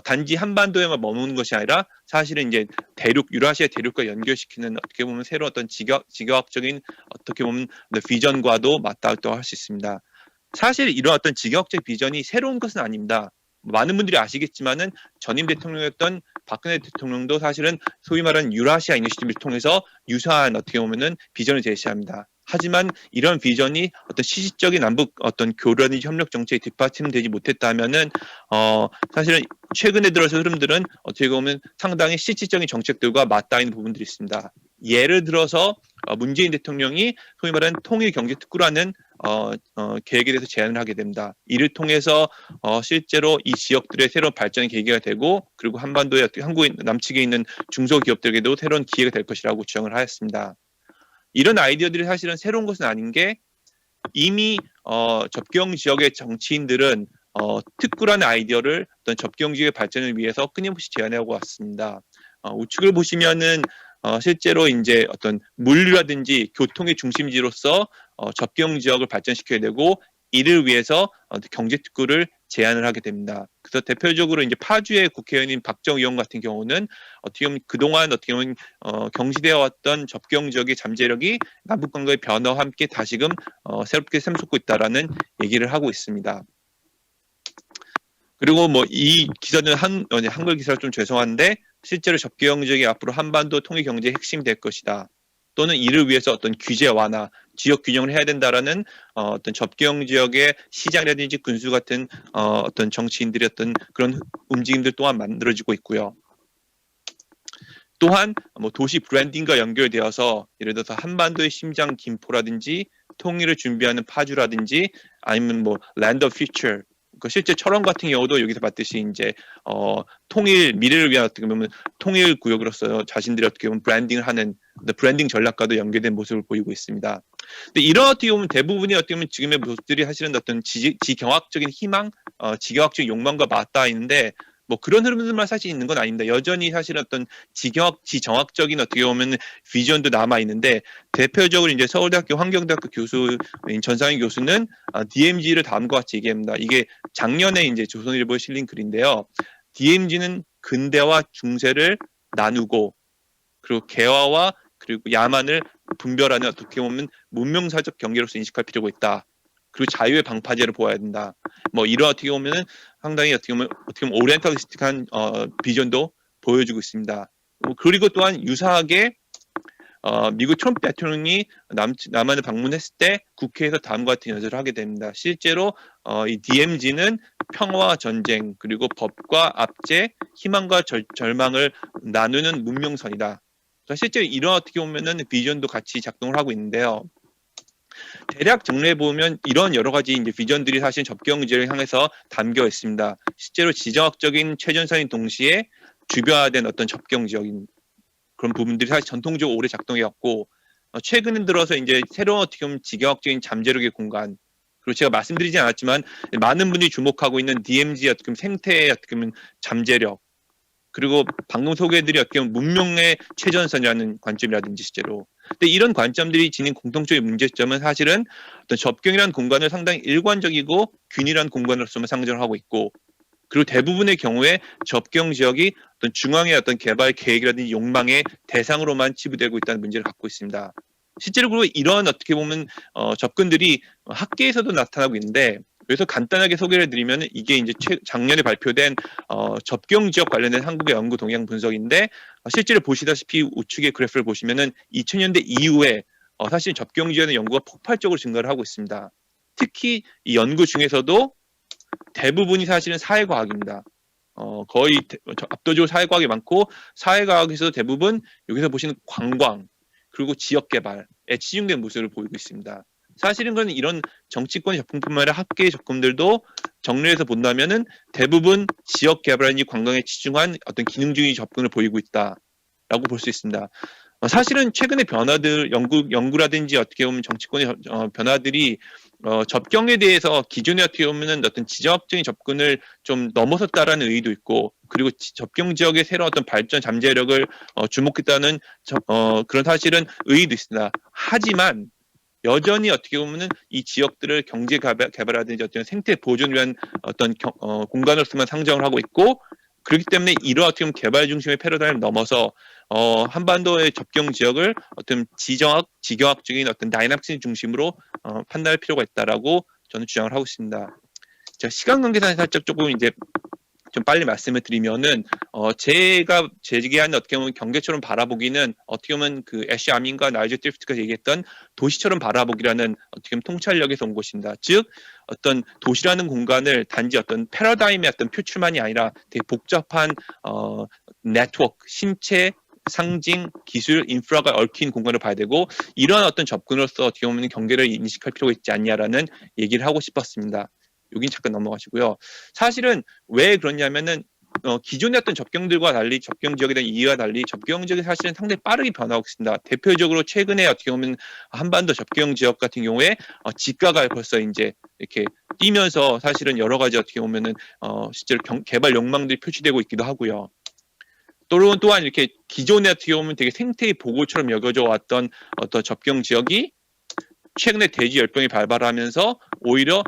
단지 한반도에만 머무는 것이 아니라 사실은 이제 유라시아 대륙과 연결시키는 어떻게 보면 새로운 어떤 지경학적인 어떻게 보면 비전과도 맞닿아 있다고 할 수 있습니다. 사실 이런 어떤 지경학적 비전이 새로운 것은 아닙니다. 많은 분들이 아시겠지만은 전임 대통령이었던 박근혜 대통령도 사실은 소위 말하는 유라시아 이니시티브를 통해서 유사한 어떻게 보면은 비전을 제시합니다. 하지만 이런 비전이 어떤 실질적인 남북 어떤 교류라든지 협력 정책에 뒷받침되지 못했다면은 사실은 최근에 들어서 흐름들은 어떻게 보면 상당히 실질적인 정책들과 맞닿아 있는 부분들이 있습니다. 예를 들어서 문재인 대통령이 소위 말하는 통일 경제 특구라는 계획에 대해서 제안을 하게 됩니다. 이를 통해서 실제로 이 지역들의 새로운 발전의 계기가 되고 그리고 한반도의 한국의 남측에 있는 중소기업들에게도 새로운 기회가 될 것이라고 주장을 하였습니다. 이런 아이디어들이 사실은 새로운 것은 아닌 게 이미 접경 지역의 정치인들은 특구라는 아이디어를 어떤 접경 지역의 발전을 위해서 끊임없이 제안해오고 왔습니다. 우측을 보시면은 실제로 이제 어떤 물류라든지 교통의 중심지로서 접경 지역을 발전시켜야 되고 이를 위해서 경제 특구를 제안을 하게 됩니다. 그래서 대표적으로 이제 파주의 국회의원인 박정희 의원 같은 경우는 어떻게 보면 그동안 어떻게 보면 경시되어 왔던 접경 지역의 잠재력이 남북 관계의 변화와 함께 다시금 새롭게 샘솟고 있다라는 얘기를 하고 있습니다. 그리고 뭐 이 기사는 한글 기사가 좀 죄송한데 실제로 접경 지역이 앞으로 한반도 통일 경제의 핵심이 될 것이다. 또는 이를 위해서 어떤 규제 완화, 지역 균형을 해야 된다라는 어떤 접경 지역의 시장이라든지 군수 같은 어떤 정치인들의 어떤 그런 움직임들 또한 만들어지고 있고요. 또한 뭐 도시 브랜딩과 연결되어서 예를 들어서 한반도의 심장 김포라든지 통일을 준비하는 파주라든지 아니면 뭐 랜드 오브 퓨처 실제 철원 같은 경우도 여기서 봤듯이 이제 통일 미래를 위한 어떻게 보면 통일 구역으로서 자신들이 어떻게 보면 브랜딩을 하는 브랜딩 전략과도 연계된 모습을 보이고 있습니다. 근데 이런 어떻게 보면 대부분이 어떻게 보면 지금의 모습들이 사실은 어떤 지경학적인 희망, 지경학적인 욕망과 맞닿아 있는데 뭐 그런 흐름들만 사실 있는 건 아닙니다. 여전히 사실 어떤 지정학적인 어떻게 보면 비전도 남아 있는데 대표적으로 이제 서울대학교 환경대학교 교수인 전상희 교수는 DMZ를 다음과 같이 얘기합니다. 이게 작년에 이제 조선일보에 실린 글인데요. DMZ는 근대와 중세를 나누고 그리고 개화와 그리고 야만을 분별하는 어떻게 보면 문명사적 경계로서 인식할 필요가 있다. 그리고 자유의 방파제를 보아야 된다. 뭐 이런 어떻게 보면은 상당히 어떻게 보면 오리엔탈리스틱한 비전도 보여주고 있습니다. 그리고 또한 유사하게 미국 트럼프 대통령이 남한을 방문했을 때 국회에서 다음과 같은 연설을 하게 됩니다. 실제로 이 DMZ는 평화와 전쟁 그리고 법과 압제, 희망과 절망을 나누는 문명선이다. 실제 이런 어떻게 보면은 비전도 같이 작동을 하고 있는데요. 대략 정리해 보면 이런 여러 가지 이제 비전들이 사실 접경지를 향해서 담겨 있습니다. 실제로 지정학적인 최전선인 동시에 주변화된 어떤 접경지역인 그런 부분들이 사실 전통적으로 오래 작동해 왔고 최근 들어서 이제 새로운 어떻게 보면 지경학적인 잠재력의 공간 그리고 제가 말씀드리지 않았지만 많은 분들이 주목하고 있는 DMZ의 어떻게 보면 생태의 어떻게 보면 잠재력 그리고 방금 소개해드린 어떻게 보면 문명의 최전선이라는 관점이라든지 실제로 근데 이런 관점들이 지닌 공통적인 문제점은 사실은 어떤 접경이라는 공간을 상당히 일관적이고 균일한 공간으로서만 상정을 하고 있고 그리고 대부분의 경우에 접경 지역이 어떤 중앙의 어떤 개발 계획이라든지 욕망의 대상으로만 치부되고 있다는 문제를 갖고 있습니다. 실제로 그리고 이런 어떻게 보면 접근들이 학계에서도 나타나고 있는데 그래서 간단하게 소개를 해드리면 이게 이제 작년에 발표된 접경 지역 관련된 한국의 연구 동향 분석인데 실제로 보시다시피 우측의 그래프를 보시면은 2000년대 이후에 사실 접경 지역의 연구가 폭발적으로 증가를 하고 있습니다. 특히 이 연구 중에서도 대부분이 사실은 사회과학입니다. 거의 압도적으로 사회과학이 많고 사회과학에서 대부분 여기서 보시는 관광 그리고 지역개발에 치중된 모습을 보이고 있습니다. 사실은 그건 이런 정치권의 접근뿐만 아니라 학계의 접근들도 정리해서 본다면은 대부분 지역 개발이나 관광에 치중한 어떤 기능주의 접근을 보이고 있다라고 볼 수 있습니다. 사실은 최근의 변화들 연구라든지 어떻게 보면 정치권의 변화들이 접경에 대해서 기존에 어떻게 보면은 어떤 지정학적인 접근을 좀 넘어섰다라는 의의도 있고 그리고 접경 지역의 새로운 어떤 발전 잠재력을 주목했다는 그런 사실은 의의도 있습니다. 하지만 여전히 어떻게 보면은 이 지역들을 경제 개발이라든지 어떤 생태 보존을 위한 어떤 공간으로서만 상정을 하고 있고 그렇기 때문에 이러한 어떻게 보면 개발 중심의 패러다임을 넘어서 한반도의 접경 지역을 어떤 지경학적인 어떤 다이나믹스 중심으로 판단할 필요가 있다라고 저는 주장을 하고 있습니다. 제가 시간 관계상 살짝 조금 이제 좀 빨리 말씀을 드리면은 제가 제기한 어떻게 보면 경계처럼 바라보기는 어떻게 보면 그 애쉬 아민과 나이저 트리프트가 얘기했던 도시처럼 바라보기라는 어떻게 보면 통찰력에서 온 것입니다. 즉 어떤 도시라는 공간을 단지 어떤 패러다임의 어떤 표출만이 아니라 되게 복잡한 네트워크, 신체, 상징, 기술, 인프라가 얽힌 공간을 봐야 되고 이러한 어떤 접근으로서 어떻게 보면 경계를 인식할 필요가 있지 않냐라는 얘기를 하고 싶었습니다. 여긴 잠깐 넘어가시고요. 사실은 왜 그러냐면은 기존의 어떤 접경들과 달리 접경 지역에 대한 이해와 달리 접경 지역이 사실은 상당히 빠르게 변하고 있습니다. 대표적으로 최근에 어떻게 보면 한반도 접경 지역 같은 경우에 지가가 벌써 이제 이렇게 뛰면서 사실은 여러 가지 어떻게 보면은 실제로 개발 욕망들이 표시되고 있기도 하고요. 또한 이렇게 기존에 어떻게 보면 되게 생태의 보고처럼 여겨져 왔던 어떤 접경 지역이 최근에 대지 열병이 발발하면서 오히려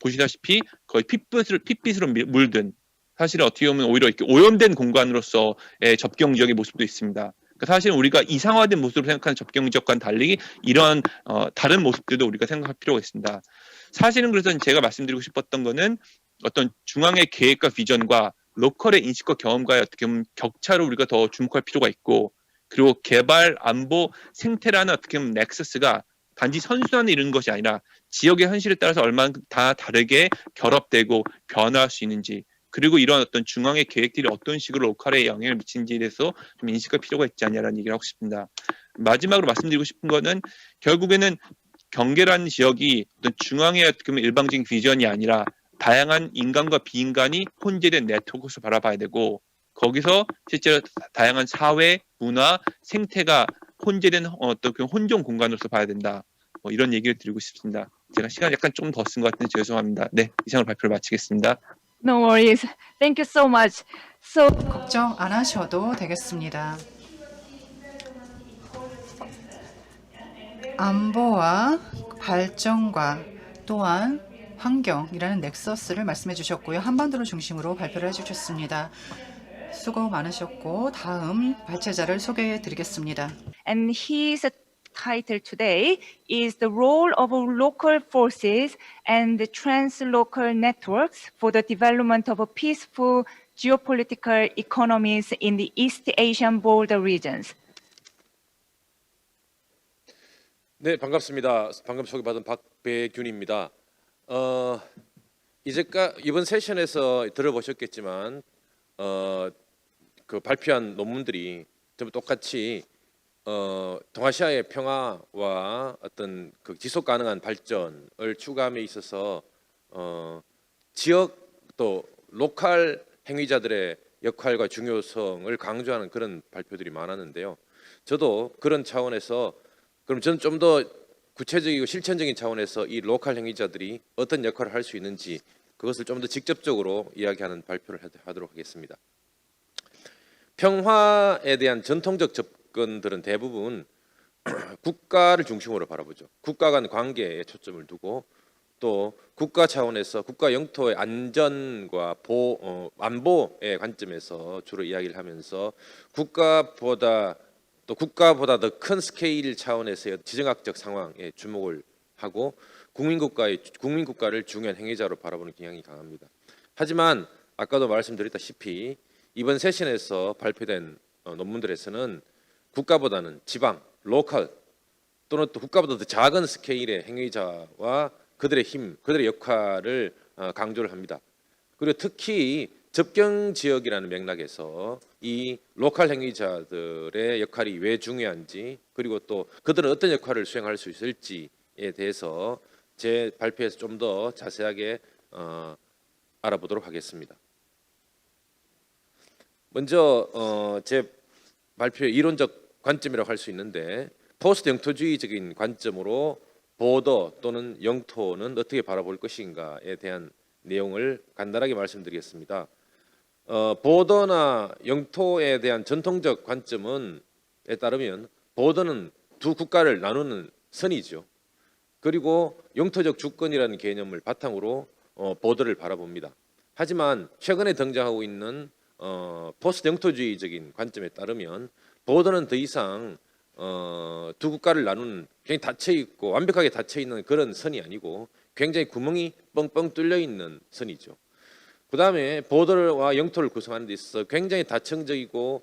보시다시피 거의 핏빛으로 물든, 사실 어떻게 보면 오히려 이렇게 오염된 공간으로서의 접경 지역의 모습도 있습니다. 그러니까 사실 우리가 이상화된 모습으로 생각하는 접경 지역과는 달리 이런 다른 모습들도 우리가 생각할 필요가 있습니다. 사실은 그래서 제가 말씀드리고 싶었던 거는 어떤 중앙의 계획과 비전과 로컬의 인식과 경험과의 어떻게 보면 격차를 우리가 더 주목할 필요가 있고, 그리고 개발, 안보, 생태라는 어떻게 보면 넥서스가 단지 선순환을 이루는 것이 아니라 지역의 현실에 따라서 얼마나 다 다르게 결합되고 변화할 수 있는지, 그리고 이런 어떤 중앙의 계획들이 어떤 식으로 로컬에 영향을 미치는지에 대해서 좀 인식할 필요가 있지 않냐라는 얘기를 하고 싶습니다. 마지막으로 말씀드리고 싶은 거는 결국에는 경계라는 지역이 어떤 중앙의 어떻게 보면 일방적인 비전이 아니라 다양한 인간과 비인간이 혼재된 네트워크에서 바라봐야 되고, 거기서 실제로 다양한 사회, 문화, 생태가 혼재된 어떤 그 혼종 공간으로서 봐야 된다. 이런 얘기를 드리고 싶습니다. 제가 시간 약간 좀 더 쓴 것 같은데 죄송합니다. 네, 이상으로 발표를 마치겠습니다.
No worries. Thank you so much. So
걱정 안 하셔도 되겠습니다. 안보와 발전과 또한 환경이라는 넥서스를 말씀해 주셨고요. 한반도를 중심으로 발표를 해주셨습니다. 수고 많으셨고 다음 발제자를 소개해 드리겠습니다.
and his title today is the role of local forces and the translocal networks for the development of peaceful geopolitical economies in the East Asian border regions.
네, 반갑습니다. 방금 소개받은 박배균입니다. 이번 세션에서 들어보셨겠지만 그 발표한 논문들이 전부 똑같이 동아시아의 평화와 어떤 그 지속 가능한 발전을 추구함에 있어서 지역 또 로컬 행위자들의 역할과 중요성을 강조하는 그런 발표들이 많았는데요. 저도 그런 차원에서 그럼 저는 좀 더 구체적이고 실천적인 차원에서 이 로컬 행위자들이 어떤 역할을 할 수 있는지 그것을 좀 더 직접적으로 이야기하는 발표를 하도록 하겠습니다. 평화에 대한 전통적 접근들은 대부분 국가를 중심으로 바라보죠. 국가 간 관계에 초점을 두고 또 국가 차원에서 국가 영토의 안전과 안보의 관점에서 주로 이야기를 하면서 국가보다 더 큰 스케일 차원에서의 지정학적 상황에 주목을 하고 국민국가를 중요한 행위자로 바라보는 경향이 강합니다. 하지만 아까도 말씀드렸다시피 이번 세션에서 발표된 논문들에서는 국가보다는 지방, 로컬 또는 또 국가보다 더 작은 스케일의 행위자와 그들의 힘, 그들의 역할을 강조를 합니다. 그리고 특히 접경 지역이라는 맥락에서 이 로컬 행위자들의 역할이 왜 중요한지, 그리고 또 그들은 어떤 역할을 수행할 수 있을지에 대해서 제 발표에서 좀 더 자세하게 알아보도록 하겠습니다. 먼저 제 발표의 이론적 관점이라고 할 수 있는데, 포스트 영토주의적인 관점으로 보더 또는 영토는 어떻게 바라볼 것인가에 대한 내용을 간단하게 말씀드리겠습니다. 보더나 영토에 대한 전통적 관점에 따르면 보더는 두 국가를 나누는 선이죠. 그리고 영토적 주권이라는 개념을 바탕으로 보더를 바라봅니다. 하지만 최근에 등장하고 있는 포스트 영토주의적인 관점에 따르면 보더는 더 이상 두 국가를 나누는 굉장히 닫혀 있고 완벽하게 닫혀 있는 그런 선이 아니고 굉장히 구멍이 뻥뻥 뚫려 있는 선이죠. 그 다음에 보더와 영토를 구성하는 데 있어서 굉장히 다층적이고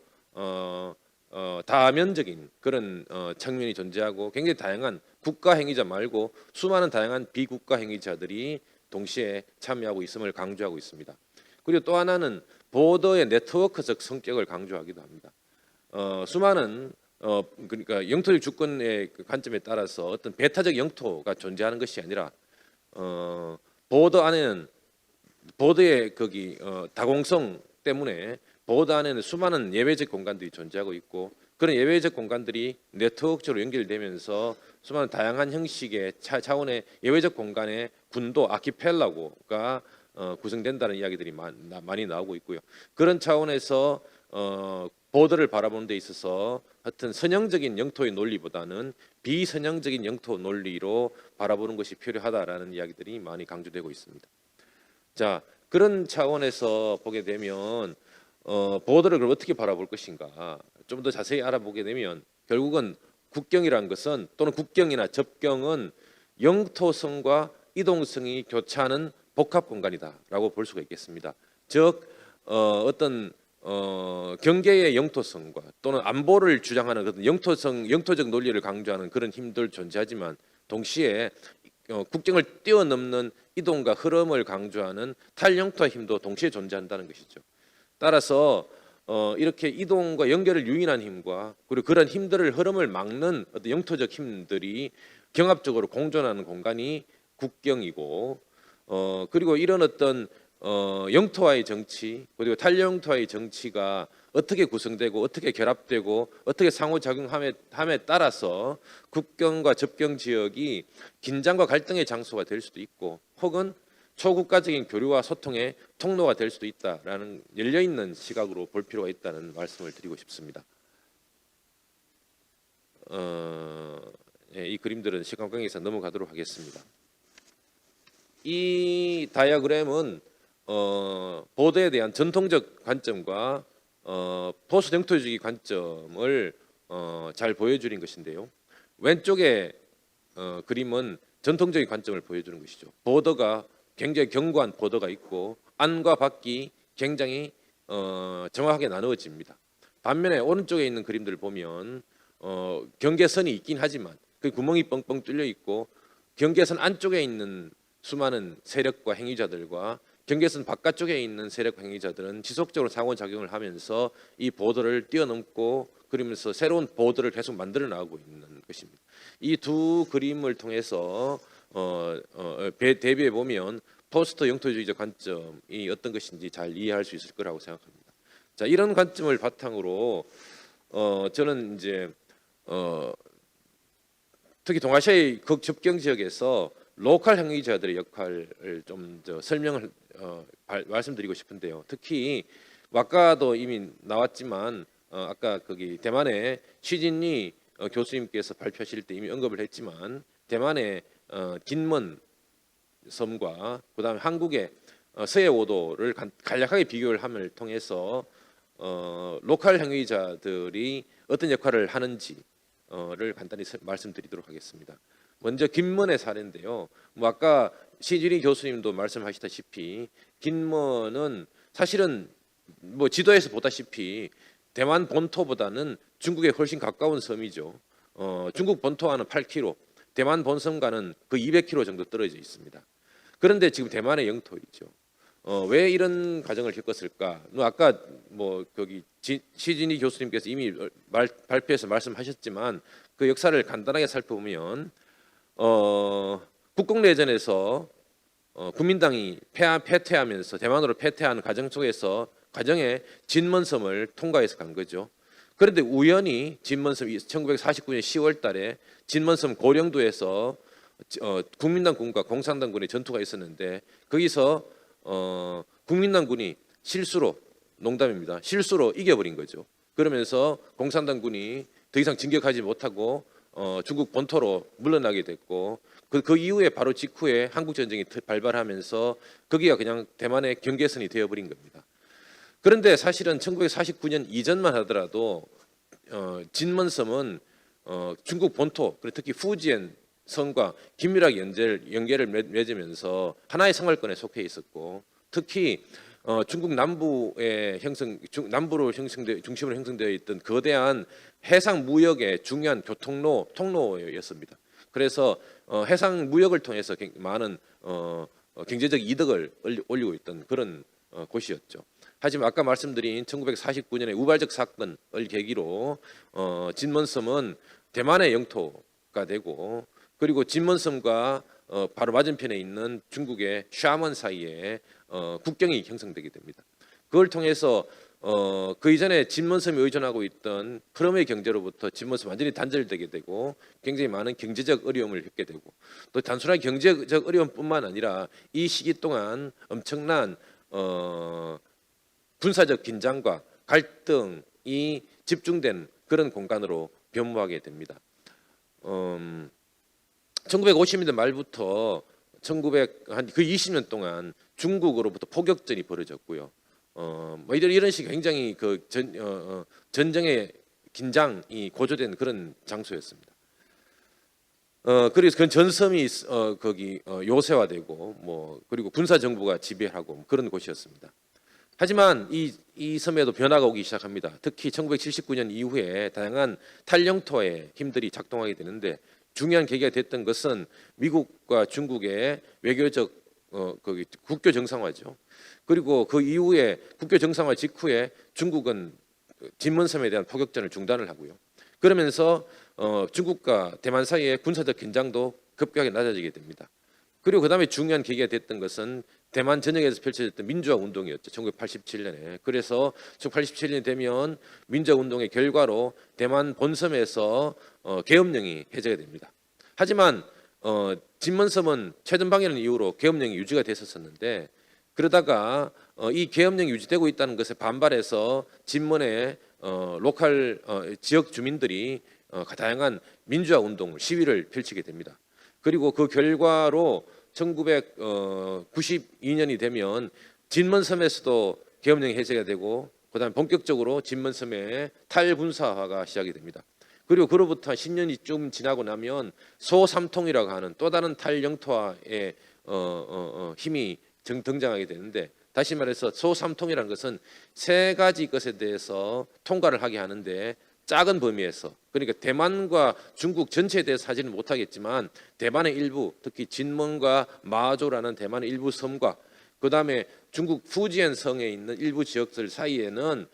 다면적인 그런 측면이 존재하고 굉장히 다양한 국가 행위자 말고 수많은 다양한 비국가 행위자들이 동시에 참여하고 있음을 강조하고 있습니다. 그리고 또 하나는 보더의 네트워크적 성격을 강조하기도 합니다. 수많은 그러니까 영토적 주권의 관점에 따라서 어떤 배타적 영토가 존재하는 것이 아니라 보더 안에는 보더의 다공성 때문에 보더 안에는 수많은 예외적 공간들이 존재하고 있고, 그런 예외적 공간들이 네트워크적으로 연결되면서 수많은 다양한 형식의 차원의 예외적 공간의 군도 아키펠라고가 구성된다는 이야기들이 많이 나오고 있고요. 그런 차원에서 보더를 바라보는 데 있어서 하여튼 선형적인 영토의 논리보다는 비선형적인 영토 논리로 바라보는 것이 필요하다라는 이야기들이 많이 강조되고 있습니다. 자, 그런 차원에서 보게 되면 보더를 그럼 어떻게 바라볼 것인가 좀 더 자세히 알아보게 되면 결국은 국경이란 것은 또는 국경이나 접경은 영토성과 이동성이 교차하는 복합 공간이다라고 볼 수가 있겠습니다. 즉 어떤 경계의 영토성과 또는 안보를 주장하는 그런 영토적 논리를 강조하는 그런 힘들 존재하지만 동시에 국경을 뛰어넘는 이동과 흐름을 강조하는 탈영토의 힘도 동시에 존재한다는 것이죠. 따라서 이렇게 이동과 연결을 유인한 힘과 그리고 그런 힘들을 흐름을 막는 어떤 영토적 힘들이 경합적으로 공존하는 공간이 국경이고 그리고 이런 어떤 영토와의 정치 그리고 탈영토와의 정치가 어떻게 구성되고 어떻게 결합되고 어떻게 상호작용함에 따라서 국경과 접경 지역이 긴장과 갈등의 장소가 될 수도 있고 혹은 초국가적인 교류와 소통의 통로가 될 수도 있다라는 열려있는 시각으로 볼 필요가 있다는 말씀을 드리고 싶습니다. 이 그림들은 시간 관계에서 넘어가도록 하겠습니다. 이 다이어그램은 보더에 대한 전통적 관점과 보수 영토주의 관점을 잘 보여주는 것인데요. 왼쪽의 그림은 전통적인 관점을 보여주는 것이죠. 보더가 굉장히 견고한 보더가 있고 안과 밖이 굉장히 정확하게 나누어집니다. 반면에 오른쪽에 있는 그림들을 보면 경계선이 있긴 하지만 그 구멍이 뻥뻥 뚫려 있고 경계선 안쪽에 있는 수많은 세력과 행위자들과 경계선 바깥쪽에 있는 세력과 행위자들은 지속적으로 상호작용을 하면서 이 보더를 뛰어넘고 그러면서 새로운 보더를 계속 만들어 나가고 있는 것입니다. 이 두 그림을 통해서 대비해 보면 포스트 영토주의적 관점이 어떤 것인지 잘 이해할 수 있을 거라고 생각합니다. 자, 이런 관점을 바탕으로 저는 이제 특히 동아시아의 극접경 지역에서 로컬 행위자들의 역할을 좀 설명을 말씀드리고 싶은데요. 특히 아까도 이미 나왔지만 아까 거기 대만의 시진리 교수님께서 발표하실 때 이미 언급을 했지만 대만의 긴먼 섬과 그다음에 한국의 서해오도를 간략하게 비교를 함을 통해서 로컬 행위자들이 어떤 역할을 하는지를 간단히 말씀드리도록 하겠습니다. 먼저 긴먼의 사례인데요. 아까 시진리 교수님도 말씀하시다시피 긴먼은 사실은 지도에서 보다시피 대만 본토보다는 중국에 훨씬 가까운 섬이죠. 중국 본토와는 8km, 대만 본섬과는 거의 200km 정도 떨어져 있습니다. 그런데 지금 대만의 영토이죠. 왜 이런 과정을 겪었을까? 아까 거기 시진리 교수님께서 이미 발표에서 말씀하셨지만 그 역사를 간단하게 살펴보면 국共내전에서 국민당이 패퇴하면서 대만으로 패퇴하는 과정에 진먼섬을 통과해서 간 거죠. 그런데 우연히 진먼섬 1949년 10월 달에 진먼섬 고령도에서 국민당군과 공산당군의 전투가 있었는데 거기서 국민당군이 농담입니다. 실수로 이겨버린 거죠. 그러면서 공산당군이 더 이상 진격하지 못하고 중국 본토로 물러나게 됐고 그 이후에 바로 직후에 한국전쟁이 발발하면서 거기가 그냥 대만의 경계선이 되어버린 겁니다. 그런데 사실은 1949년 이전만 하더라도 진먼섬은 중국 본토, 특히 후지엔 성과 긴밀하게 연계를 맺으면서 하나의 생활권에 속해 있었고 특히 중국 남부의 남부로 중심으로 형성되어 있던 거대한 해상 무역의 중요한 통로였습니다. 그래서 해상 무역을 통해서 많은 경제적 이득을 올리고 있던 그런 곳이었죠. 하지만 아까 말씀드린 1949년의 우발적 사건을 계기로 진먼섬은 대만의 영토가 되고 그리고 진먼섬과 바로 맞은편에 있는 중국의 샤먼 사이에 국경이 형성되게 됩니다. 그걸 통해서 그 이전에 진먼섬이 의존하고 있던 크롬의 경제로부터 진먼섬 완전히 단절되게 되고 굉장히 많은 경제적 어려움을 겪게 되고 또 단순한 경제적 어려움뿐만 아니라 이 시기 동안 엄청난 군사적 긴장과 갈등이 집중된 그런 공간으로 변모하게 됩니다. 1950년대 말부터 20년 동안 중국으로부터 포격전이 벌어졌고요. 뭐 이런 식의 굉장히 전쟁의 긴장이 고조된 그런 장소였습니다. 그래서 그 전섬이 거기 요새화되고 뭐 그리고 군사 정부가 지배하고 그런 곳이었습니다. 하지만 이 섬에도 변화가 오기 시작합니다. 특히 1979년 이후에 다양한 탈영토의 힘들이 작동하게 되는데 중요한 계기가 됐던 것은 미국과 중국의 외교적 거기 국교 정상화죠. 그리고 그 이후에 국교 정상화 직후에 중국은 진먼섬에 대한 포격전을 중단을 하고요. 그러면서 중국과 대만 사이의 군사적 긴장도 급격하게 낮아지게 됩니다. 그리고 그다음에 중요한 계기가 됐던 것은 대만 전역에서 펼쳐졌던 민주화 운동이었죠. 1987년에. 그래서 1987년이 되면 민주화 운동의 결과로 대만 본섬에서 계엄령이 해제가 됩니다. 하지만 진먼섬은 최전방이라는 이유로 계엄령이 유지가 됐었는데 그러다가 이 계엄령이 유지되고 있다는 것에 반발해서 진먼의 로컬 지역 주민들이 다양한 민주화 운동을 시위를 펼치게 됩니다. 그리고 그 결과로 1992년이 되면 진먼섬에서도 계엄령이 해제가 되고 그다음에 본격적으로 진먼섬의 탈군사화가 시작이 됩니다. 그리고 그로부터 10년이 좀 지나고 나면 소삼통이라고 하는 또 다른 탈영토화의 힘이 등장하게 되는데 다시 말해서 소삼통이라는 것은 세 가지 것에 대해서 통과를 하게 하는데 작은 범위에서 그러니까 대만과 중국 전체에 대해서 하지는 못하겠지만 대만의 일부 특히 진먼과 마조라는 대만의 일부 섬과 그다음에 중국 푸지엔 성에 있는 일부 지역들 사이에는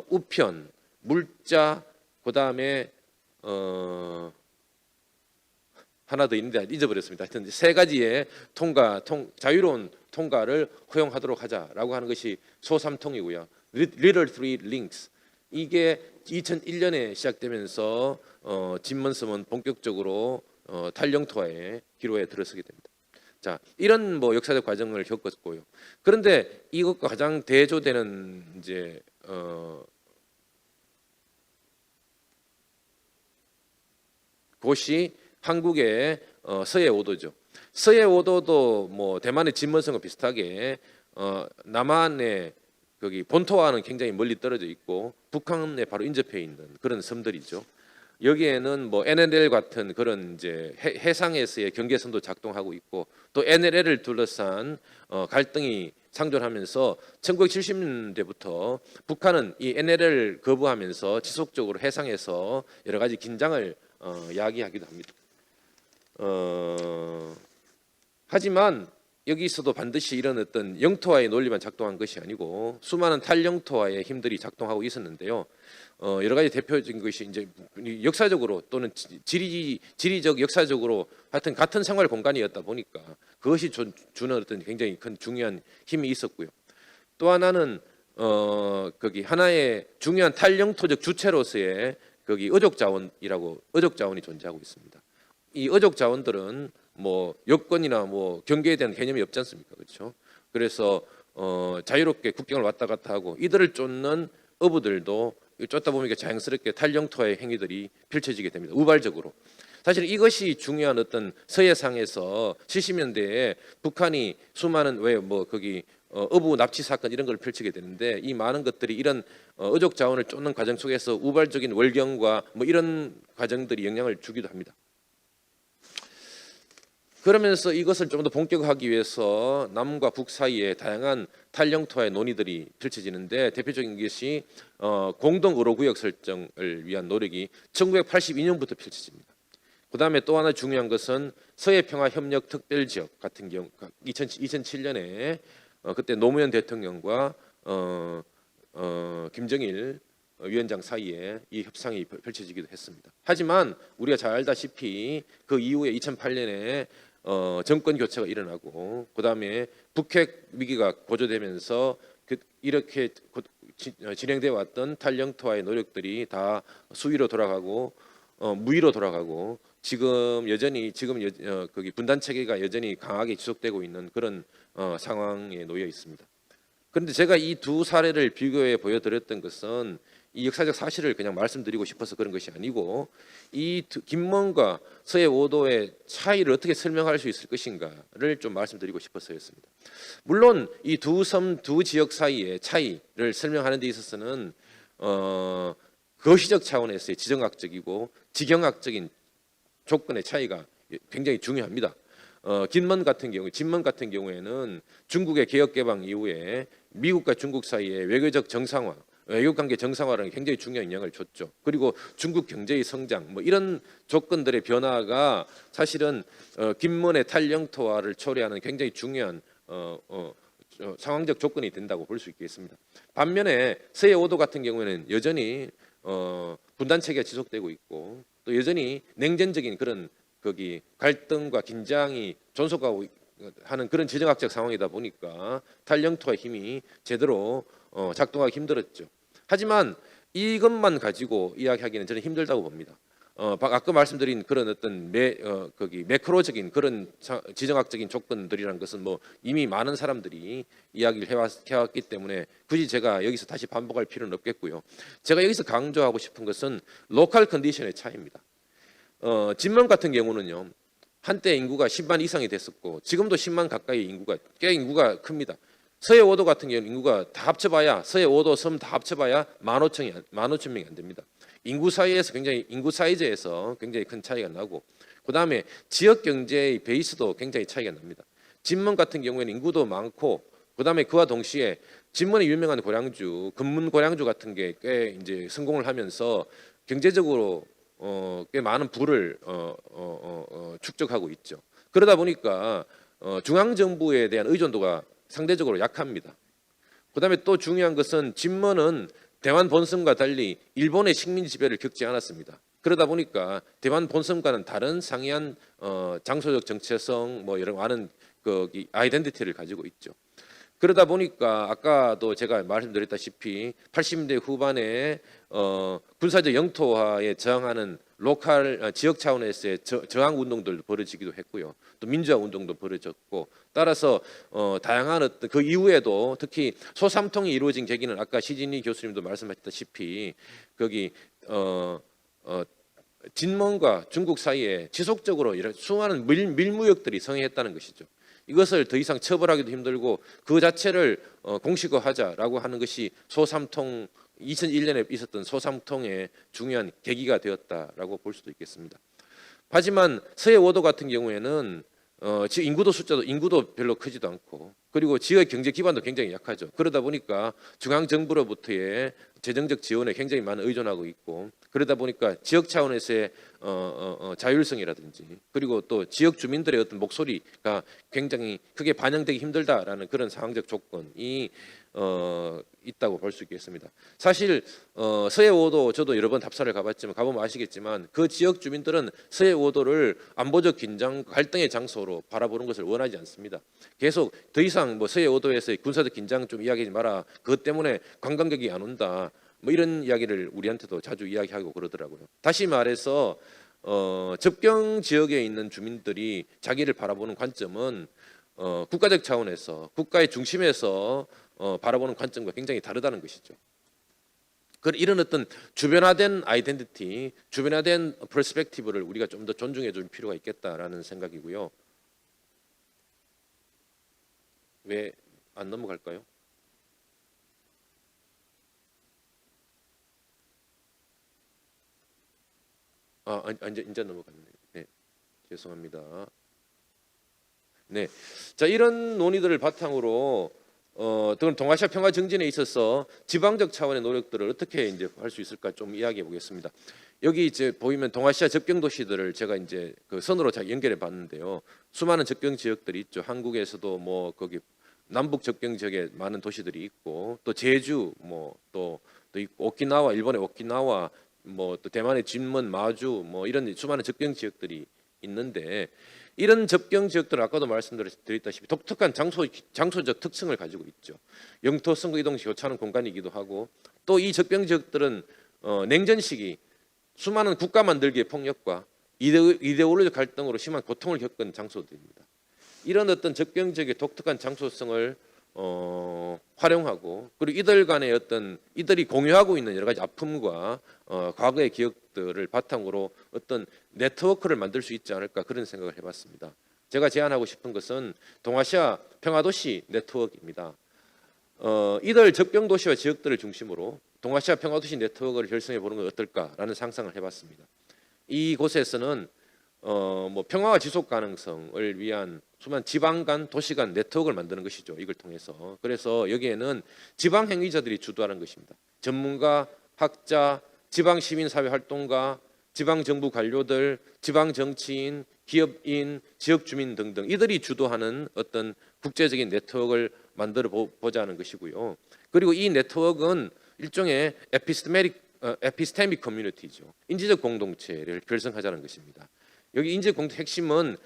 우편, 물자 그다음에 하나 더 있는데 잊어버렸습니다. 하여튼 세 가지의 자유로운 통과를 허용하도록 하자라고 하는 것이 소삼통이고요. Little Three Links 이게 2001년에 시작되면서 진먼섬은 본격적으로 탈영토화의 기로에 들어서게 됩니다. 자, 이런 뭐 역사적 과정을 겪었고요. 그런데 이것과 가장 대조되는 이제 곳이 한국의 서해오도죠. 서해오도도 뭐 대만의 진먼섬과 비슷하게 남한의 거기 본토와는 굉장히 멀리 떨어져 있고 북한에 바로 인접해 있는 그런 섬들이죠. 여기에는 뭐 NLL 같은 그런 이제 해상에서의 경계선도 작동하고 있고 또 NLL을 둘러싼 갈등이 상존하면서 1970년대부터 북한은 이 NLL을 거부하면서 지속적으로 해상에서 여러 가지 긴장을 야기하기도 합니다. 하지만 여기서도 반드시 이런 어떤 영토화의 논리만 작동한 것이 아니고 수많은 탈영토화의 힘들이 작동하고 있었는데요. 여러 가지 대표적인 것이 이제 역사적으로 또는 지리적 역사적으로 하여튼 같은 생활 공간이었다 보니까 그것이 주는 어떤 굉장히 큰 중요한 힘이 있었고요. 또 하나는 거기 하나의 중요한 탈영토적 주체로서의 거기 어족 자원이 존재하고 있습니다. 이 어족 자원들은 뭐 여권이나 뭐 경계에 대한 개념이 없지 않습니까? 그렇죠? 그래서 자유롭게 국경을 왔다 갔다 하고 이들을 쫓는 어부들도 쫓다 보니까 자연스럽게 탈영토화의 행위들이 펼쳐지게 됩니다. 우발적으로. 사실 이것이 중요한 어떤 서해상에서 70년대에 북한이 수많은 거기 어부 납치 사건 이런 걸 펼치게 되는데 이 많은 것들이 이런 어족 자원을 쫓는 과정 속에서 우발적인 월경과 뭐 이런 과정들이 영향을 주기도 합니다. 그러면서 이것을 좀 더 본격화하기 위해서 남과 북 사이에 다양한 탈영토화의 논의들이 펼쳐지는데 대표적인 것이 공동 의료구역 설정을 위한 노력이 1982년부터 펼쳐집니다. 그다음에 또 하나 중요한 것은 서해평화협력특별지역 같은 경우 2007년에 그때 노무현 대통령과 김정일 위원장 사이에 이 협상이 펼쳐지기도 했습니다. 하지만 우리가 잘 알다시피 그 이후에 2008년에 정권 교체가 일어나고 그다음에 북핵 위기가 고조되면서 이렇게 진행되어 왔던 탈영토화의 노력들이 다 수위로 돌아가고 무위로 돌아가고 지금 거기 분단 체계가 여전히 강하게 지속되고 있는 그런 상황에 놓여 있습니다. 그런데 제가 이 두 사례를 비교해 보여드렸던 것은 이 역사적 사실을 그냥 말씀드리고 싶어서 그런 것이 아니고 이 김먼과 서해 5도의 차이를 어떻게 설명할 수 있을 것인가를 좀 말씀드리고 싶어서였습니다. 물론 이 두 섬, 두 지역 사이의 차이를 설명하는 데 있어서는 거시적 차원에서의 지정학적이고 지경학적인 조건의 차이가 굉장히 중요합니다. 진먼 같은 경우에는 중국의 개혁 개방 이후에 미국과 중국 사이의 외교적 정상화, 외교 관계 정상화라는 게 굉장히 중요한 영향을 줬죠. 그리고 중국 경제의 성장, 뭐 이런 조건들의 변화가 사실은 김먼의 탈영토화를 초래하는 굉장히 중요한 상황적 조건이 된다고 볼 수 있겠습니다. 반면에 서해 5도 같은 경우에는 여전히 분단 체계가 지속되고 있고 또 여전히 냉전적인 그런 거기 갈등과 긴장이 존속하고 하는 그런 지정학적 상황이다 보니까 탈영토의 힘이 제대로 작동하기 힘들었죠. 하지만 이것만 가지고 이야기하기는 저는 힘들다고 봅니다. 아까 말씀드린 그런 어떤 매크로적인 그런 지정학적인 조건들이라는 것은 뭐 이미 많은 사람들이 이야기를 해왔기 때문에 굳이 제가 여기서 다시 반복할 필요는 없겠고요. 제가 여기서 강조하고 싶은 것은 로컬 컨디션의 차이입니다. 진먼 같은 경우는요, 한때 인구가 10만 이상이 됐었고 지금도 10만 가까이 인구가 큽니다. 서해 5도 같은 경우는 인구가 다 합쳐봐야 서해 5도 섬 다 합쳐봐야 15,000명이 안 됩니다. 인구 사이즈에서 굉장히 큰 차이가 나고 그다음에 지역 경제의 베이스도 굉장히 차이가 납니다. 진먼 같은 경우에는 인구도 많고 그다음에 그와 동시에 진먼의 유명한 고량주, 금문 고량주 같은 게 꽤 이제 성공을 하면서 경제적으로 꽤 많은 부를 축적하고 있죠. 그러다 보니까 중앙 정부에 대한 의존도가 상대적으로 약합니다. 그다음에 또 중요한 것은 진먼은 대만 본섬과 달리 일본의 식민 지배를 겪지 않았습니다. 그러다 보니까 대만 본섬과는 다른 상이한 장소적 정체성 뭐 여러 많은 아이덴티티를 가지고 있죠. 그러다 보니까 아까도 제가 말씀드렸다시피 80년대 후반에 군사적 영토화에 저항하는 지역 차원에서의 저항 운동들도 벌어지기도 했고요. 또 민주화 운동도 벌어졌고 따라서 다양한 어떤 그 이후에도 특히 소삼통이 이루어진 계기는 아까 시진희 교수님도 말씀하셨다시피 거기 진먼과 중국 사이에 지속적으로 이런 수많은 밀무역들이 성행했다는 것이죠. 이것을 더 이상 처벌하기도 힘들고 그 자체를 공식화하자라고 하는 것이 2001년에 있었던 소삼통의 중요한 계기가 되었다라고 볼 수도 있겠습니다. 하지만 서해 5도 같은 경우에는 지금 인구도 별로 크지도 않고 그리고 지역 경제 기반도 굉장히 약하죠. 그러다 보니까 중앙 정부로부터의 재정적 지원에 굉장히 많이 의존하고 있고 그러다 보니까 지역 차원에서의 자율성이라든지 그리고 또 지역 주민들의 어떤 목소리가 굉장히 크게 반영되기 힘들다라는 그런 상황적 조건이 있다고 볼 수 있겠습니다. 사실 서해 5도 저도 여러 번 답사를 가보면 아시겠지만 그 지역 주민들은 서해 5도를 안보적 긴장 갈등의 장소로 바라보는 것을 원하지 않습니다. 계속 더 이상 뭐 서해 5도에서의 군사적 긴장 좀 이야기하지 마라. 그것 때문에 관광객이 안 온다. 뭐 이런 이야기를 우리한테도 자주 이야기하고 그러더라고요. 다시 말해서 접경 지역에 있는 주민들이 자기를 바라보는 관점은 국가적 차원에서 국가의 중심에서 바라보는 관점과 굉장히 다르다는 것이죠. 이런 어떤 주변화된 아이덴티티, 주변화된 퍼스펙티브를 우리가 좀 더 존중해 줄 필요가 있겠다라는 생각이고요. 왜 안 넘어갈까요? 이제 넘어갔네요. 네, 죄송합니다. 네, 자 이런 논의들을 바탕으로 동아시아 평화 정진에 있어서 지방적 차원의 노력들을 어떻게 이제 할 수 있을까 좀 이야기해 보겠습니다. 여기 이제 보이면 동아시아 접경 도시들을 제가 이제 그 선으로 잘 연결해 봤는데요. 수많은 접경 지역들이 있죠. 한국에서도 뭐 거기 남북 접경 지역에 많은 도시들이 있고 또 제주 뭐 또 있고 오키나와 일본의 오키나와 뭐 또 대만의 진먼 마주 뭐 이런 수많은 접경 지역들이 있는데 이런 접경 지역들은 아까도 말씀드렸다시피 독특한 장소적 특성을 가지고 있죠. 영토 선거 이동 교차하는 공간이기도 하고 또 이 접경 지역들은 냉전 시기 수많은 국가 만들기의 폭력과 이데올로기적 갈등으로 심한 고통을 겪은 장소들입니다. 이런 어떤 접경 지역의 독특한 장소성을 활용하고 그리고 이들 간의 어떤 이들이 공유하고 있는 여러 가지 아픔과 과거의 기억들을 바탕으로 어떤 네트워크를 만들 수 있지 않을까 그런 생각을 해봤습니다. 제가 제안하고 싶은 것은 동아시아 평화도시 네트워크입니다. 이들 접경도시와 지역들을 중심으로 동아시아 평화도시 네트워크를 결성해 보는 건 어떨까라는 상상을 해봤습니다. 이곳에서는 뭐 평화와 지속 가능성을 위한 수많은 지방 간 도시 간 네트워크를 만드는 것이죠. 이걸 통해서. 그래서 여기에는 지방 행위자들이 주도하는 것입니다. 전문가, 학자, 지방 시민 사회 활동가, 지방 정부 관료들, 지방 정치인, 기업인, 지역 주민 등등 이들이 주도하는 어떤 국제적인 네트워크를 만들어 보자는 것이고요. 그리고 이 네트워크는 일종의 에피스테믹 커뮤니티죠. 인지적 공동체를 결성하자는 것입니다. 여기 인지적 공동체 핵심은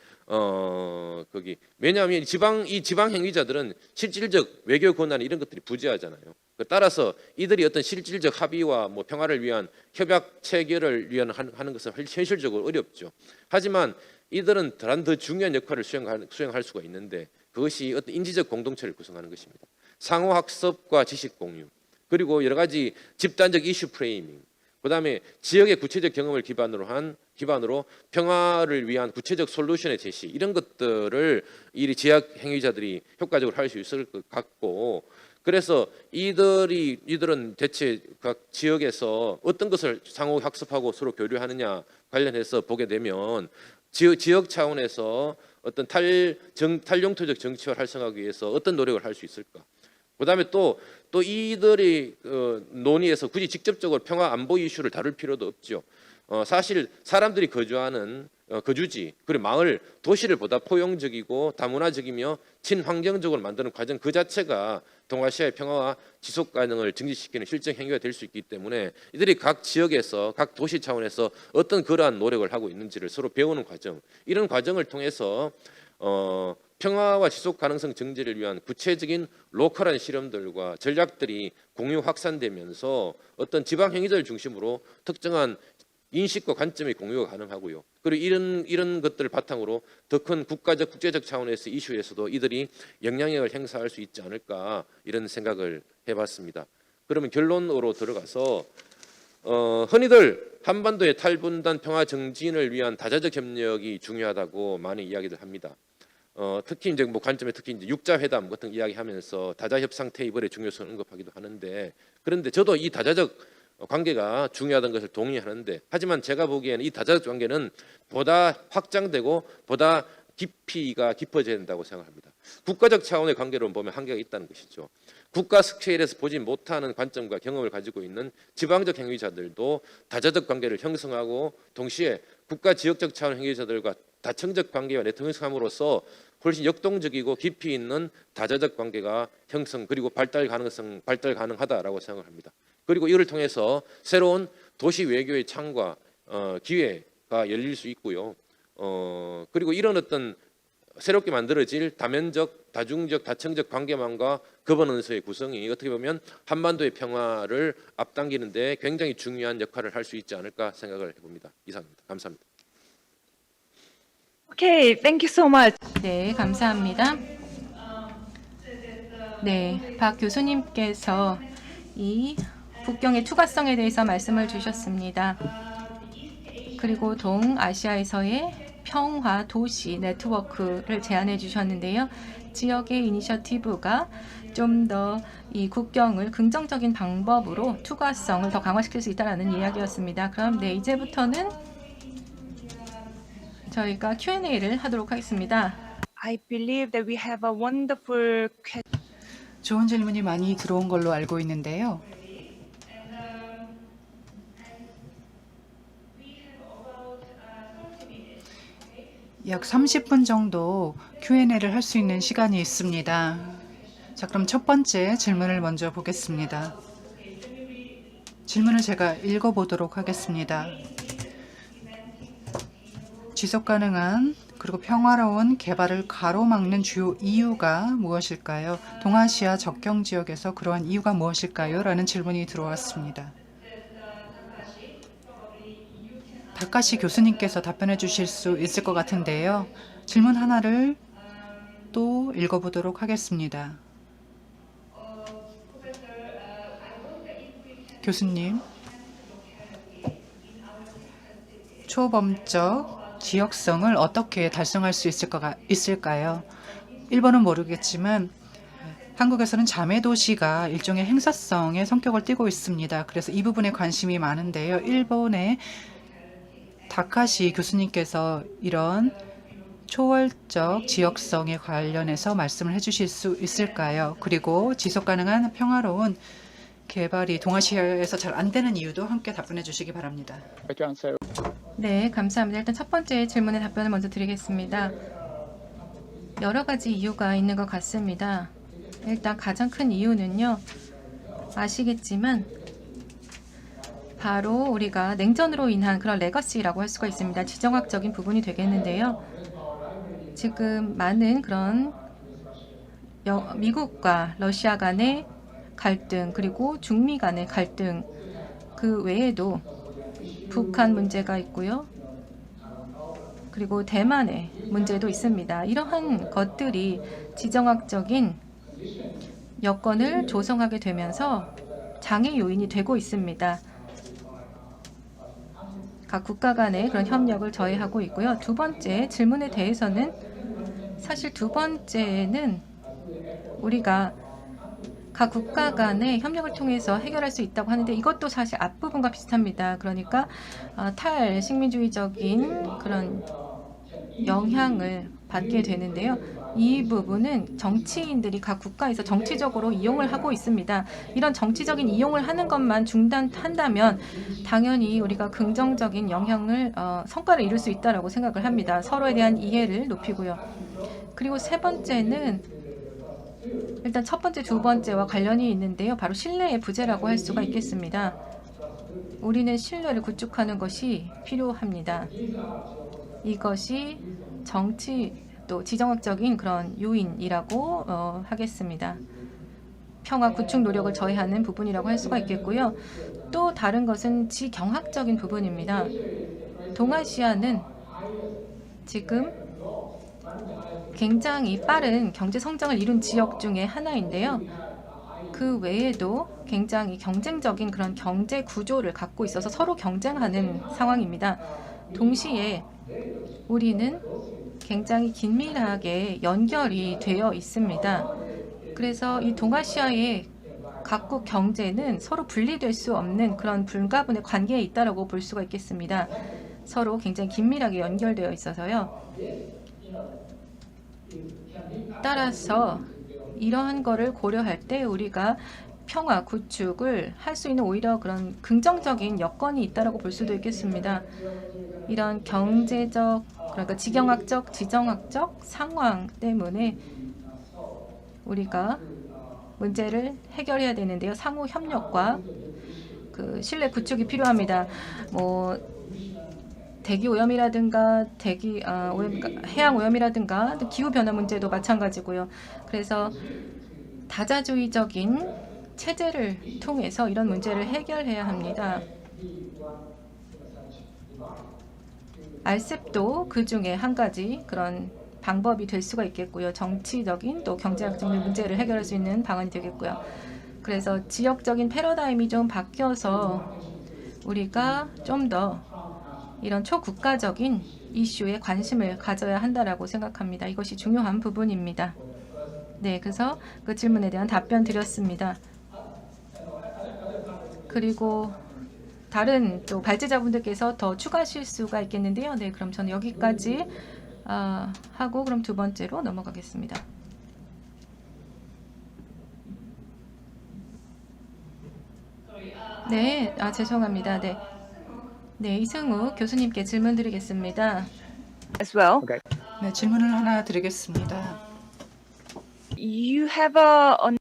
왜냐하면 이 지방 행위자들은 실질적 외교 권한 이런 것들이 부재하잖아요. 따라서 이들이 어떤 실질적 합의와 뭐 평화를 위한 협약 체결을 위한 하는 것은 현실적으로 어렵죠. 하지만 이들은 더 중요한 역할을 수행할 수가 있는데 그것이 어떤 인지적 공동체를 구성하는 것입니다. 상호 학습과 지식 공유, 그리고 여러 가지 집단적 이슈 프레이밍, 그다음에 지역의 구체적 경험을 기반으로 평화를 위한 구체적 솔루션의 제시 이런 것들을 이 지역 행위자들이 효과적으로 할 수 있을 것 같고 그래서 이들은 대체 각 지역에서 어떤 것을 상호 학습하고 서로 교류하느냐 관련해서 보게 되면 지역 차원에서 어떤 탈영토적 정치화를 활성화하기 위해서 어떤 노력을 할 수 있을까? 그다음에 또 이들이 논의에서 굳이 직접적으로 평화 안보 이슈를 다룰 필요도 없죠. 사실 사람들이 거주하는 거주지 그리고 마을 도시를 보다 포용적이고 다문화적이며 친환경적으로 만드는 과정 그 자체가 동아시아의 평화와 지속 가능을 증진시키는 실정 행위가 될 수 있기 때문에 이들이 각 지역에서 각 도시 차원에서 어떤 그러한 노력을 하고 있는지를 서로 배우는 과정 이런 과정을 통해서 평화와 지속 가능성 증진을 위한 구체적인 로컬한 실험들과 전략들이 공유 확산되면서 어떤 지방 행위자를 중심으로 특정한 인식과 관점의 공유가 가능하고요. 그리고 이런 것들을 바탕으로 더 큰 국가적 국제적 차원에서 이슈에서도 이들이 영향력을 행사할 수 있지 않을까 이런 생각을 해봤습니다. 그러면 결론으로 들어가서 흔히들 한반도의 탈분단 평화 정진을 위한 다자적 협력이 중요하다고 많이 이야기를 합니다. 특히 이제 뭐 관점에 특히 이제 육자 회담 같은 이야기하면서 다자 협상 테이블의 중요성을 언급하기도 하는데 그런데 저도 이 다자적 관계가 중요하다는 것을 동의하는데 하지만 제가 보기에는 이 다자적 관계는 보다 확장되고 보다 깊이가 깊어져야 된다고 생각합니다. 국가적 차원의 관계로 보면 한계가 있다는 것이죠. 국가 스케일에서 보지 못하는 관점과 경험을 가지고 있는 지방적 행위자들도 다자적 관계를 형성하고 동시에 국가 지역적 차원 행위자들과 다층적 관계와 네트워크 형성함으로써 훨씬 역동적이고 깊이 있는 다자적 관계가 형성 그리고 발달 가능하다라고 생각을 합니다. 그리고 이를 통해서 새로운 도시 외교의 창과 기회가 열릴 수 있고요. 그리고 이런 어떤 새롭게 만들어질 다면적, 다중적, 다층적 관계망과 거버넌스의 구성이 어떻게 보면 한반도의 평화를 앞당기는 데 굉장히 중요한 역할을 할 수 있지 않을까 생각을 해봅니다. 이상입니다. 감사합니다.
Okay, thank you so much.
네, 감사합니다. 네, 박 교수님께서 이 국경의 투과성에 대해서 말씀을 주셨습니다. 그리고 동아시아에서의 평화 도시 네트워크를 제안해 주셨는데요. 지역의 이니셔티브가 좀 더 이 국경을 긍정적인 방법으로 투과성을 더 강화시킬 수 있다는 이야기였습니다. 그럼 네, 이제부터는 저희가 Q&A를 하도록 하겠습니다.
I believe that we have a wonderful
좋은 질문이 많이 들어온 걸로 알고 있는데요. 약 30분 정도 Q&A를 할 수 있는 시간이 있습니다. 자, 그럼 첫 번째 질문을 먼저 보겠습니다. 질문을 제가 읽어보도록 하겠습니다. 지속가능한 그리고 평화로운 개발을 가로막는 주요 이유가 무엇일까요? 동아시아 접경 지역에서 그러한 이유가 무엇일까요? 라는 질문이 들어왔습니다. 다카시 교수님께서 답변해 주실 수 있을 것 같은데요. 질문 하나를 또 읽어보도록 하겠습니다. 교수님, 초범적 지역성을 어떻게 달성할 수 있을까요? 일본은 모르겠지만 한국에서는 자매도시가 일종의 행사성의 성격을 띠고 있습니다. 그래서 이 부분에 관심이 많은데요. 일본의 다카시 교수님께서 이런 초월적 지역성에 관련해서 말씀을 해주실 수 있을까요? 그리고 지속가능한 평화로운 개발이 동아시아에서 잘 안 되는 이유도 함께 답변해 주시기 바랍니다.
네, 감사합니다. 일단 첫 번째 질문에 답변을 먼저 드리겠습니다. 여러 가지 이유가 있는 것 같습니다. 일단 가장 큰 이유는요, 아시겠지만 바로 우리가 냉전으로 인한 그런 레거시라고 할 수가 있습니다. 지정학적인 부분이 되겠는데요. 지금 많은 그런 미국과 러시아 간의 갈등, 그리고 중미 간의 갈등, 그 외에도 북한 문제가 있고요. 그리고 대만의 문제도 있습니다. 이러한 것들이 지정학적인 여건을 조성하게 되면서 장애 요인이 되고 있습니다. 각 국가 간의 그런 협력을 저해하고 있고요. 두 번째 질문에 대해서는 사실 두 번째는 우리가 각 국가 간의 협력을 통해서 해결할 수 있다고 하는데 이것도 사실 앞부분과 비슷합니다. 그러니까 탈식민주의적인 그런 영향을 받게 되는데요. 이 부분은 정치인들이 각 국가에서 정치적으로 이용을 하고 있습니다. 이런 정치적인 이용을 하는 것만 중단한다면 당연히 우리가 긍정적인 영향을 성과를 이룰 수 있다고 생각을 합니다. 서로에 대한 이해를 높이고요. 그리고 세 번째는 일단 첫 번째, 두 번째와 관련이 있는데요. 바로 신뢰의 부재라고 할 수가 있겠습니다. 우리는 신뢰를 구축하는 것이 필요합니다. 이것이 정치 또 지정학적인 그런 요인이라고 하겠습니다. 평화 구축 노력을 저해하는 부분이라고 할 수가 있겠고요. 또 다른 것은 지경학적인 부분입니다. 동아시아는 지금 굉장히 빠른 경제 성장을 이룬 지역 중에 하나인데요. 그 외에도 굉장히 경쟁적인 그런 경제 구조를 갖고 있어서 서로 경쟁하는 상황입니다. 동시에 우리는 굉장히 긴밀하게 연결이 되어 있습니다. 그래서 이 동아시아의 각국 경제는 서로 분리될 수 없는 그런 불가분의 관계에 있다고 볼 수가 있겠습니다. 서로 굉장히 긴밀하게 연결되어 있어서요. 따라서 이러한 거를 고려할 때 우리가 평화 구축을 할 수 있는 오히려 그런 긍정적인 여건이 있다고 볼 수도 있겠습니다. 이런 경제적, 그러니까 지경학적, 지정학적 상황 때문에 우리가 문제를 해결해야 되는데요. 상호 협력과 그 신뢰 구축이 필요합니다. 대기 오염이라든가 해양 오염이라든가 기후 변화 문제도 마찬가지고요. 그래서 다자주의적인 체제를 통해서 이런 문제를 해결해야 합니다. RCEP도 그 중에 한 가지 그런 방법이 될 수가 있겠고요. 정치적인 또 경제학적인 문제를 해결할 수 있는 방안이 되겠고요. 그래서 지역적인 패러다임이 좀 바뀌어서 우리가 좀 더 이런 초국가적인 이슈에 관심을 가져야 한다라고 생각합니다. 이것이 중요한 부분입니다. 네, 그래서 그 질문에 대한 답변 드렸습니다. 그리고 다른 또 발제자분들께서 더 추가하실 수가 있겠는데요. 네, 그럼 저는 여기까지 하고 그럼 두 번째로 넘어가겠습니다. 네, 죄송합니다. 네. 네, 이승우 교수님께 질문 드리겠습니다.
as well.
네, 질문을 하나 드리겠습니다.
You have a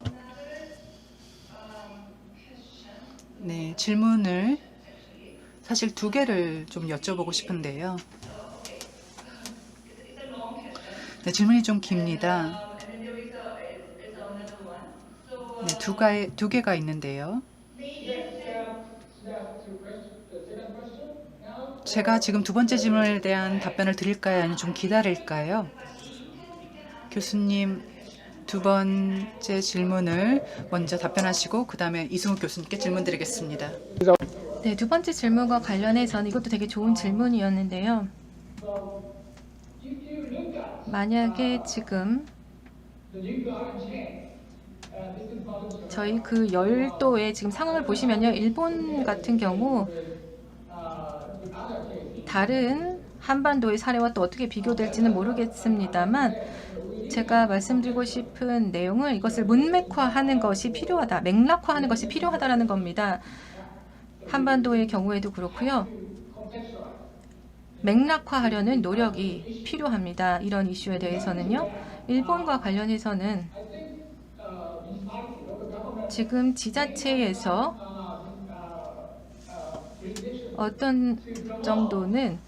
네, 질문을 사실 두 개를 좀 여쭤보고 싶은데요. 네, 질문이 좀 깁니다. 네, 두 개가 있는데요. 제가 지금 두 번째 질문에 대한 답변을 드릴까요? 아니면 좀 기다릴까요? 교수님, 두 번째 질문을 먼저 답변하시고 그 다음에 이승욱 교수님께 질문 드리겠습니다.
네, 두 번째 질문과 관련해서는 이것도 되게 좋은 질문이었는데요. 만약에 지금 저희 그 열도의 지금 상황을 보시면요, 일본 같은 경우 다른 한반도의 사례와 또 어떻게 비교될지는 모르겠습니다만 제가 말씀드리고 싶은 내용은 이것을 문맥화하는 것이 필요하다, 맥락화하는 것이 필요하다라는 겁니다. 한반도의 경우에도 그렇고요. 맥락화하려는 노력이 필요합니다. 이런 이슈에 대해서는요. 일본과 관련해서는 지금 지자체에서 어떤 정도는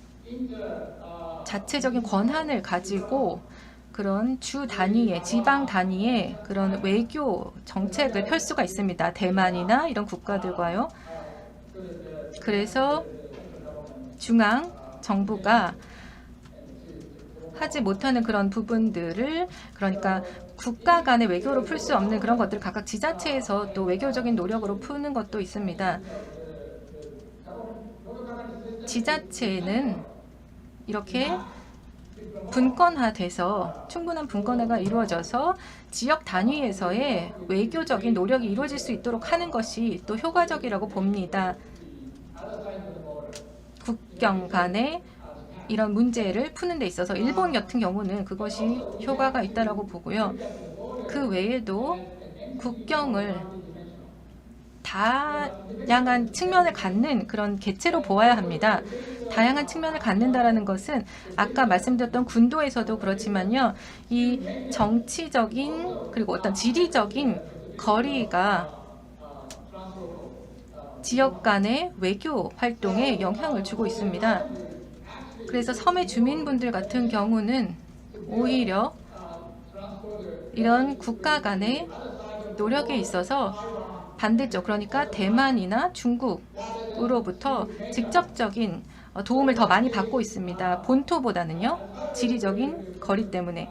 자체적인 권한을 가지고 그런 주 단위의, 지방 단위의 그런 외교 정책을 펼 수가 있습니다. 대만이나 이런 국가들과요. 그래서 중앙 정부가 하지 못하는 그런 부분들을, 그러니까 국가 간의 외교로 풀 수 없는 그런 것들을 각각 지자체에서 또 외교적인 노력으로 푸는 것도 있습니다. 지자체는 이렇게 분권화돼서 충분한 분권화가 이루어져서 지역 단위에서의 외교적인 노력이 이루어질 수 있도록 하는 것이 또 효과적이라고 봅니다. 국경 간의 이런 문제를 푸는 데 있어서 일본 같은 경우는 그것이 효과가 있다라고 보고요. 그 외에도 국경을 다양한 측면을 갖는 그런 개체로 보아야 합니다. 다양한 측면을 갖는다라는 것은 아까 말씀드렸던 군도에서도 그렇지만요. 이 정치적인 그리고 어떤 지리적인 거리가 지역 간의 외교 활동에 영향을 주고 있습니다. 그래서 섬의 주민분들 같은 경우는 오히려 이런 국가 간의 노력에 있어서 반대쪽, 그러니까 대만이나 중국으로부터 직접적인 도움을 더 많이 받고 있습니다. 본토보다는요. 지리적인 거리 때문에.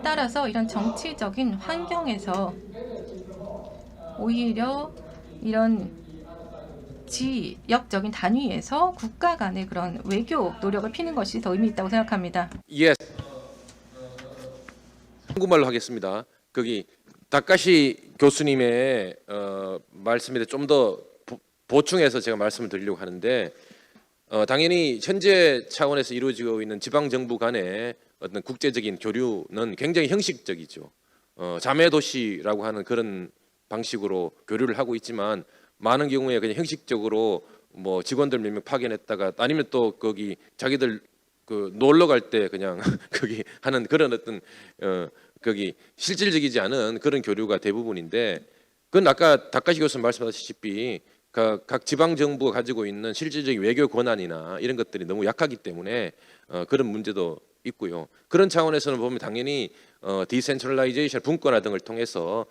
따라서 이런 정치적인 환경에서 오히려 이런 지역적인 단위에서 국가 간의 그런 외교 노력을 피는 것이 더 의미 있다고 생각합니다.
예. 한국말로 하겠습니다. 거기 다카시 교수님의 말씀에 좀 더 보충해서 제가 말씀을 드리려고 하는데, 당연히 현재 차원에서 이루어지고 있는 지방 정부 간의 어떤 국제적인 교류는 굉장히 형식적이죠. 자매 도시라고 하는 그런 방식으로 교류를 하고 있지만, 많은 경우에 그냥 형식적으로 뭐 직원들 몇 명 파견했다가 아니면 또 거기 자기들 그 놀러 갈 때 그냥 거기 하는 그런 어떤 거기 실질적이지 않은 그런 교류가 대부분인데, 그건 아까 다카시 교수 말씀하셨다시피 각 지방 정부가 가지고 있는 실질적인 외교 권한이나 이런 것들이 너무 약하기 때문에 그런 문제도 있고요. 그런 차원에서는 보면 당연히 디센트럴라이제이션, 분권화 등을 통해서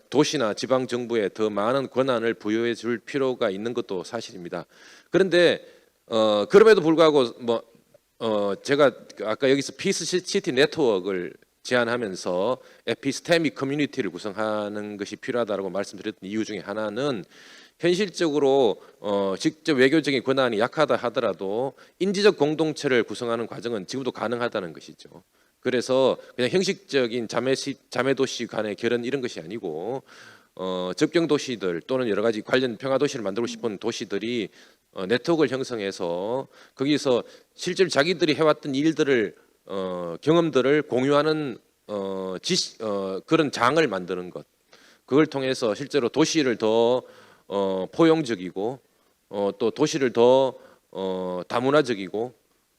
도시나 지방 정부에 더 많은 권한을 부여해 줄 필요가 있는 것도 사실입니다. 그런데 그럼에도 불구하고 제가 아까 여기서 피스 시티 네트워크를 제안하면서 에피스테믹 커뮤니티를 구성하는 것이 필요하다고 말씀드렸던 이유 중에 하나는, 현실적으로 직접 외교적인 권한이 약하다 하더라도 인지적 공동체를 구성하는 과정은 지금도 가능하다는 것이죠. 그래서 그냥 형식적인 자매 도시 간의 결혼 이런 것이 아니고 접경 도시들 또는 여러 가지 관련 평화 도시를 만들고 싶은 도시들이 네트워크를 형성해서 거기서 실제로 자기들이 해왔던 일들을 경험들을 공유하는 그런 장을 만드는 것, 그걸 통해서 실제로 도시를 더 포용적이고 또 도시를 더 다문화적이고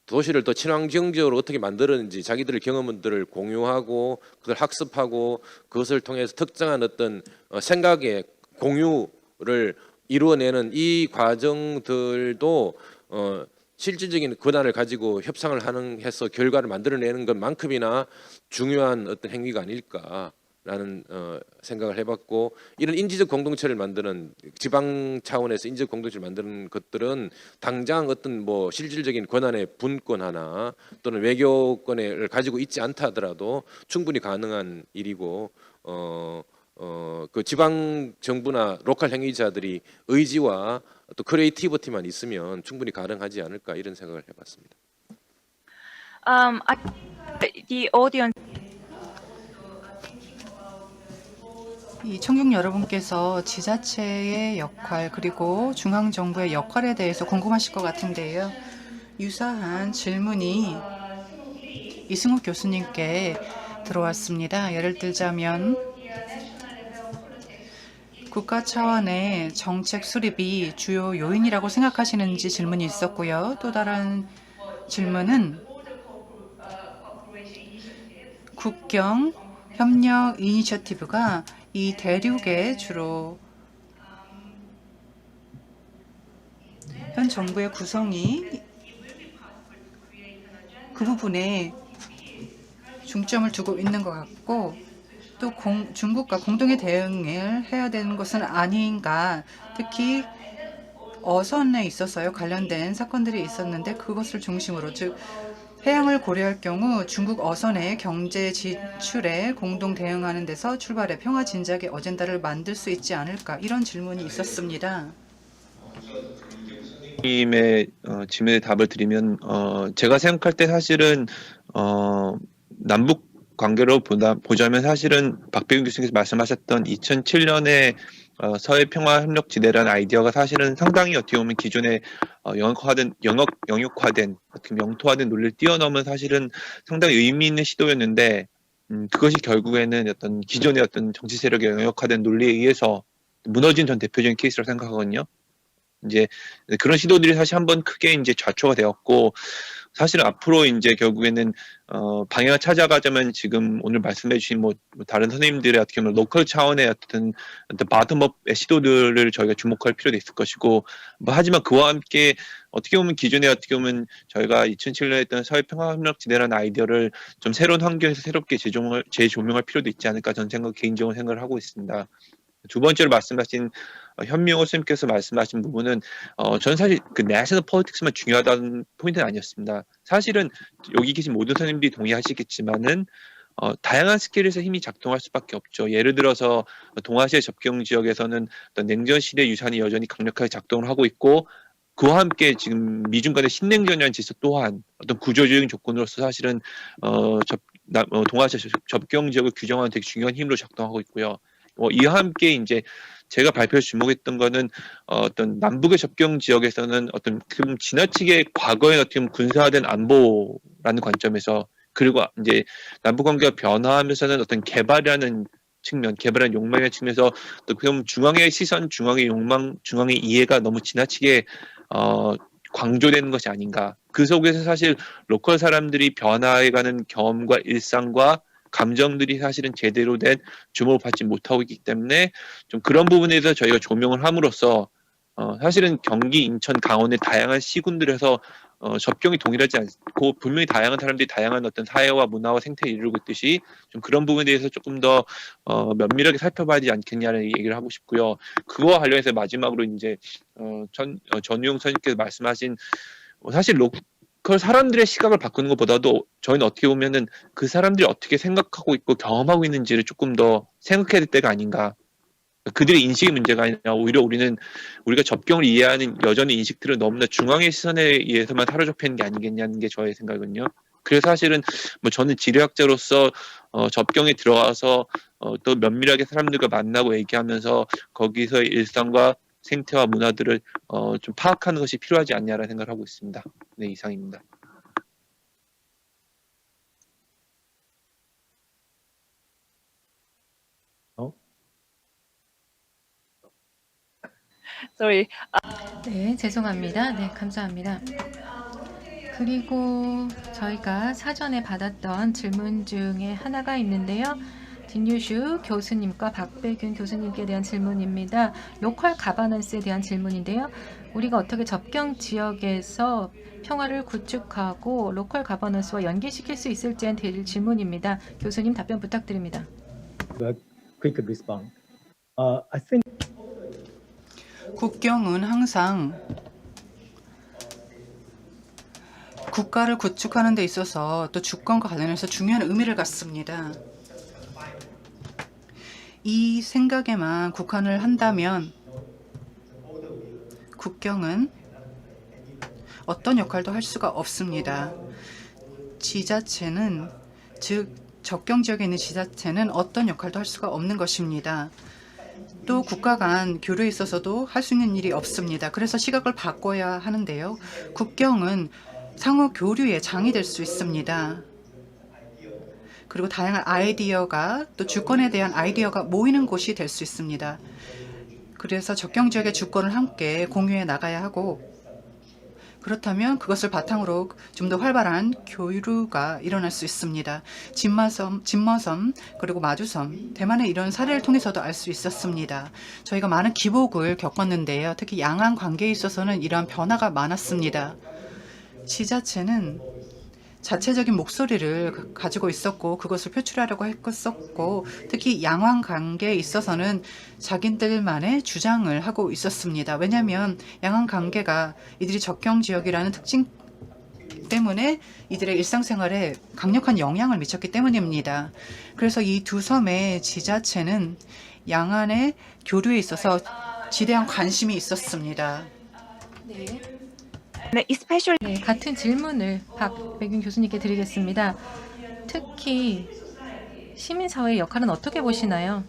도시를 더 친환경적으로 어떻게 만들었는지 자기들의 경험들을 공유하고 그걸 학습하고 그것을 통해서 특정한 어떤 생각의 공유를 이루어내는 이 과정들도 실질적인 권한을 가지고 협상을 해서 결과를 만들어내는 것만큼이나 중요한 어떤 행위가 아닐까 라는 생각을 해봤고, 이런 인지적 공동체를 만드는, 지방 차원에서 인지적 공동체를 만드는 것들은 당장 어떤 뭐 실질적인 권한의 분권 하나 또는 외교권을 가지고 있지 않다 하더라도 충분히 가능한 일이고, 그 지방 정부나 로컬 행위자들이 의지와 또 크리에이티비티만 있으면 충분히 가능하지 않을까, 이런 생각을 해봤습니다.
The audience.
이 청중 여러분께서 지자체의 역할 그리고 중앙정부의 역할에 대해서 궁금하실 것 같은데요. 유사한 질문이 이승욱 교수님께 들어왔습니다. 예를 들자면 국가 차원의 정책 수립이 주요 요인이라고 생각하시는지 질문이 있었고요. 또 다른 질문은 국경 협력 이니셔티브가 이 대륙에 주로 현 정부의 구성이 그 부분에 중점을 두고 있는 것 같고, 또 중국과 공동의 대응을 해야 되는 것은 아닌가. 특히 어선에 있어서요 관련된 사건들이 있었는데 그것을 중심으로, 즉 해양을 고려할 경우 중국 어선의 경제 진출에 공동 대응하는 데서 출발해 평화 진작의 어젠다를 만들 수 있지 않을까, 이런 질문이 있었습니다.
님의 질문에 답을 드리면 제가 생각할 때 사실은 남북 관계로 보자면 사실은 박배균 교수님께서 말씀하셨던 2007년에 서해 평화 협력 지대라는 아이디어가 사실은 상당히 어떻게 보면 기존의 영역화된 어떻게 영토화된 논리를 뛰어넘은 사실은 상당히 의미 있는 시도였는데, 그것이 결국에는 어떤 기존의 어떤 정치 세력의 영역화된 논리에 의해서 무너진 전 대표적인 케이스라고 생각하거든요. 이제 그런 시도들이 사실 한번 크게 이제 좌초가 되었고, 사실은 앞으로 이제 결국에는 방향을 찾아가자면 지금 오늘 말씀해주신 뭐 다른 선생님들의 어떻게 보면 로컬 차원의 어떤 바텀업의 시도들을 저희가 주목할 필요도 있을 것이고, 뭐 하지만 그와 함께 어떻게 보면 기존에 어떻게 보면 저희가 2007년에 했던 서해평화협력지대라는 아이디어를 좀 새로운 환경에서 새롭게 재조명할 필요도 있지 않을까, 저는 개인적으로 생각을 하고 있습니다. 두 번째로 말씀하신 현명호 선생님께서 말씀하신 부분은 저는 사실 그 내셔널 폴리틱스만 중요하다는 포인트는 아니었습니다. 사실은 여기 계신 모든 선생님들이 동의하시겠지만은 다양한 스케일에서 힘이 작동할 수밖에 없죠. 예를 들어서 동아시아 접경 지역에서는 어떤 냉전 시대 유산이 여전히 강력하게 작동을 하고 있고, 그와 함께 지금 미중 간의 신냉전이라는 질서 또한 어떤 구조적인 조건으로서 사실은 동아시아 접경 지역을 규정하는 되게 중요한 힘으로 작동하고 있고요. 이와 함께 이제 제가 발표에 주목했던 거는 어떤 남북의 접경 지역에서는 어떤 좀 지나치게 과거에 어떻게 보면 군사화된 안보라는 관점에서, 그리고 이제 남북 관계가 변화하면서는 어떤 개발이라는 측면, 개발한 욕망의 측면에서 또 그럼 중앙의 시선, 중앙의 욕망, 중앙의 이해가 너무 지나치게 강조되는 것이 아닌가. 그 속에서 사실 로컬 사람들이 변화해가는 경험과 일상과 감정들이 사실은 제대로 된 주목을 받지 못하고 있기 때문에 좀 그런 부분에서 저희가 조명을 함으로써 사실은 경기, 인천, 강원의 다양한 시군들에서 접경이 동일하지 않고 분명히 다양한 사람들이 다양한 어떤 사회와 문화와 생태를 이루고 있듯이 좀 그런 부분에 대해서 조금 더 면밀하게 살펴봐야 되지 않겠냐는 얘기를 하고 싶고요. 그거와 관련해서 마지막으로 이제 전우용 선생님께서 말씀하신 사실 로컬 사람들의 시각을 바꾸는 것보다도 저희는 어떻게 보면은 그 사람들이 어떻게 생각하고 있고 경험하고 있는지를 조금 더 생각해야 될 때가 아닌가. 그들의 인식의 문제가 아니라 오히려 우리가 접경을 이해하는 여전히 인식들은 너무나 중앙의 시선에 의해서만 사로잡히는 게 아니겠냐는 게 저의 생각은요. 그래서 사실은 뭐 저는 지리학자로서 접경에 들어가서 또 면밀하게 사람들과 만나고 얘기하면서 거기서의 일상과 생태와 문화들을 좀 파악하는 것이 필요하지 않냐라는 생각을 하고 있습니다. 네, 이상입니다.
Sorry.
네, 죄송합니다. 네, 감사합니다. 그리고 저희가 사전에 받았던 질문 중에 하나가 있는데요. 진유슈 교수님과 박배균 교수님께 대한 질문입니다. 로컬 가버넌스에 대한 질문인데요. 우리가 어떻게 접경 지역에서 평화를 구축하고 로컬 가버넌스와 연계시킬 수 있을지에 대한 질문입니다. 교수님 답변 부탁드립니다.
quick response. I think
국경은 항상 국가를 구축하는 데 있어서 또 주권과 관련해서 중요한 의미를 갖습니다. 이 생각에만 국한을 한다면 국경은 어떤 역할도 할 수가 없습니다. 지자체는, 즉 접경 지역에 있는 지자체는 어떤 역할도 할 수가 없는 것입니다. 또 국가 간 교류에 있어서도 할 수 있는 일이 없습니다. 그래서 시각을 바꿔야 하는데요. 국경은 상호 교류의 장이 될 수 있습니다. 그리고 다양한 아이디어가, 또 주권에 대한 아이디어가 모이는 곳이 될 수 있습니다. 그래서 접경 지역의 주권을 함께 공유해 나가야 하고, 그렇다면 그것을 바탕으로 좀 더 활발한 교류가 일어날 수 있습니다. 진머섬, 그리고 마주섬, 대만의 이런 사례를 통해서도 알 수 있었습니다. 저희가 많은 기복을 겪었는데요. 특히 양안 관계에 있어서는 이러한 변화가 많았습니다. 지자체는 자체적인 목소리를 가지고 있었고 그것을 표출하려고 했었고, 특히 양안 관계에 있어서는 자기들만의 주장을 하고 있었습니다. 왜냐하면 양안 관계가 이들이 접경 지역이라는 특징 때문에 이들의 일상생활에 강력한 영향을 미쳤기 때문입니다. 그래서 이 두 섬의 지자체는 양안의 교류에 있어서 지대한 관심이 있었습니다.
네.
Especially
네, 같은 질문을 박백윤 교수님께 드리겠습니다. 특히 시민사회의 역할은 어떻게 보시나요?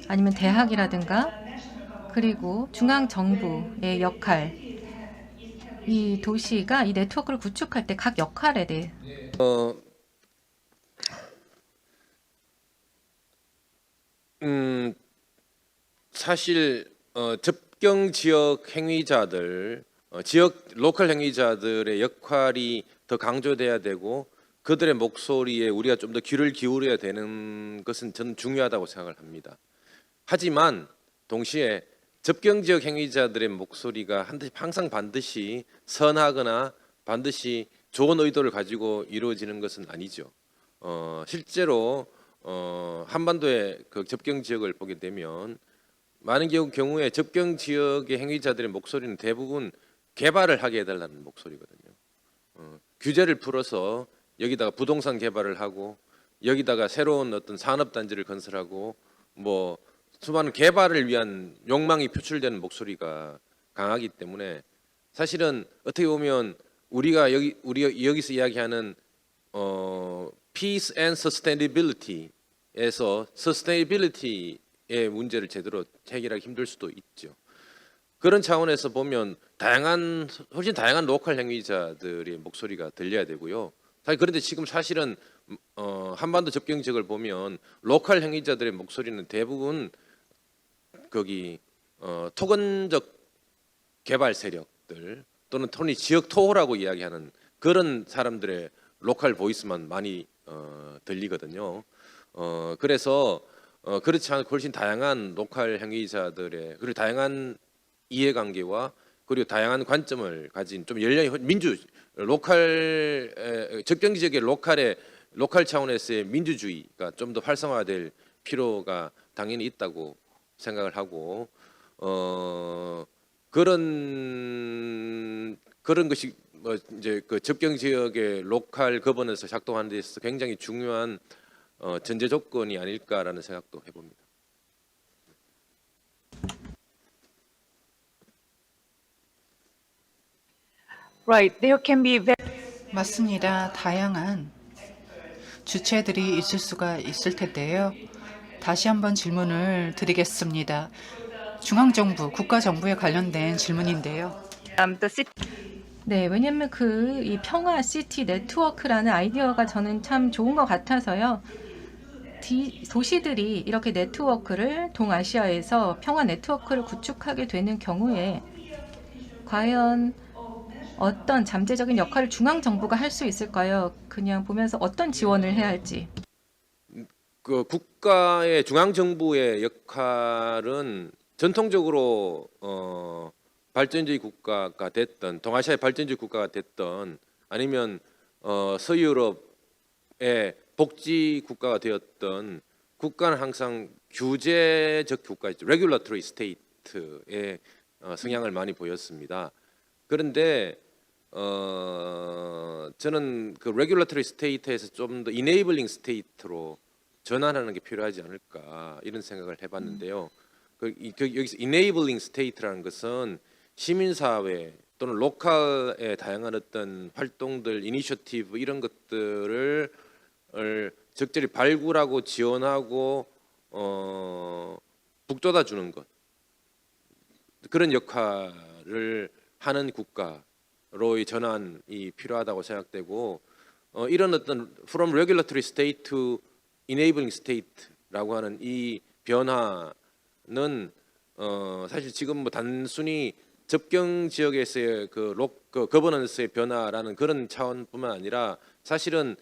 아니면 대학이라든가 그리고 중앙정부의 역할, 이 도시가 이 네트워크를 구축할 때 각 역할에 대해
사실 접경 지역 행위자들, 지역 로컬 행위자들의 역할이 더 강조돼야 되고 그들의 목소리에 우리가 좀 더 귀를 기울여야 되는 것은 저는 중요하다고 생각을 합니다. 하지만 동시에 접경 지역 행위자들의 목소리가 항상 반드시 선하거나 반드시 좋은 의도를 가지고 이루어지는 것은 아니죠. 실제로 한반도의 그 접경 지역을 보게 되면 많은 경우에 접경 지역의 행위자들의 목소리는 대부분 개발을 하게 해달라는 목소리거든요. 규제를 풀어서 여기다가 부동산 개발을 하고 여기다가 새로운 어떤 산업단지를 건설하고 뭐 수많은 개발을 위한 욕망이 표출되는 목소리가 강하기 때문에 사실은 어떻게 보면 우리가 여기서 이야기하는 Peace and Sustainability에서 Sustainability의 문제를 제대로 해결하기 힘들 수도 있죠. 그런 차원에서 보면 훨씬 다양한 로컬 행위자들의 목소리가 들려야 되고요. 그런데 지금 사실은 한반도 접경 지역을 보면 로컬 행위자들의 목소리는 대부분 거기 토건적 개발 세력들 또는 지역 토호라고 이야기하는 그런 사람들의 로컬 보이스만 많이 들리거든요. 그래서 그렇지 않고 훨씬 다양한 로컬 행위자들의 그리고 다양한 이해관계와 그리고 다양한 관점을 가진 좀 열려 접경 지역의 로컬 차원에서의 민주주의가 좀 더 활성화될 필요가 당연히 있다고 생각을 하고 그런 것이 이제 그 접경 지역의 로컬 거버넌스 작동하는 데 있어서 굉장히 중요한 전제 조건이 아닐까라는 생각도 해봅니다.
right, there can be
맞습니다. 다양한 주체들이 있을 수가 있을 텐데요. 다시 한번 질문을 드리겠습니다. 중앙정부, 국가정부에 관련된 질문인데요.
the city
네, 왜냐면 이 평화 시티 네트워크라는 아이디어가 저는 참 좋은 것 같아서요. 도시들이 이렇게 네트워크를 동아시아에서 평화 네트워크를 구축하게 되는 경우에 과연 어떤 잠재적인 역할을 중앙정부가 할 수 있을까요? 그냥 보면서 어떤 지원을 해야 할지.
그 국가의 중앙정부의 역할은 전통적으로 발전주의 국가가 됐던 동아시아의 발전주의 국가가 됐던 아니면 서유럽의 복지 국가가 되었던 국가는 항상 규제적 국가이죠. 레귤러터리 스테이트의 성향을 많이 보였습니다. 그런데 저는 그 레귤러터리 스테이트에서 좀 더 이네이블링 스테이트로 전환하는 게 필요하지 않을까 이런 생각을 해봤는데요. 여기서 enabling state라는 것은 시민사회 또는 로컬의 다양한 어떤 활동들, 이니셔티브 이런 것들을 적절히 발굴하고 지원하고 북돋아 주는 것, 그런 역할을 하는 국가로의 전환이 필요하다고 생각되고, 이런 어떤 from regulatory state to enabling state라고 하는 이 변화는 사실 지금 뭐 단순히 접경 지역에서의 그 거버넌스의 변화라는 그런 차원뿐만 아니라 사실은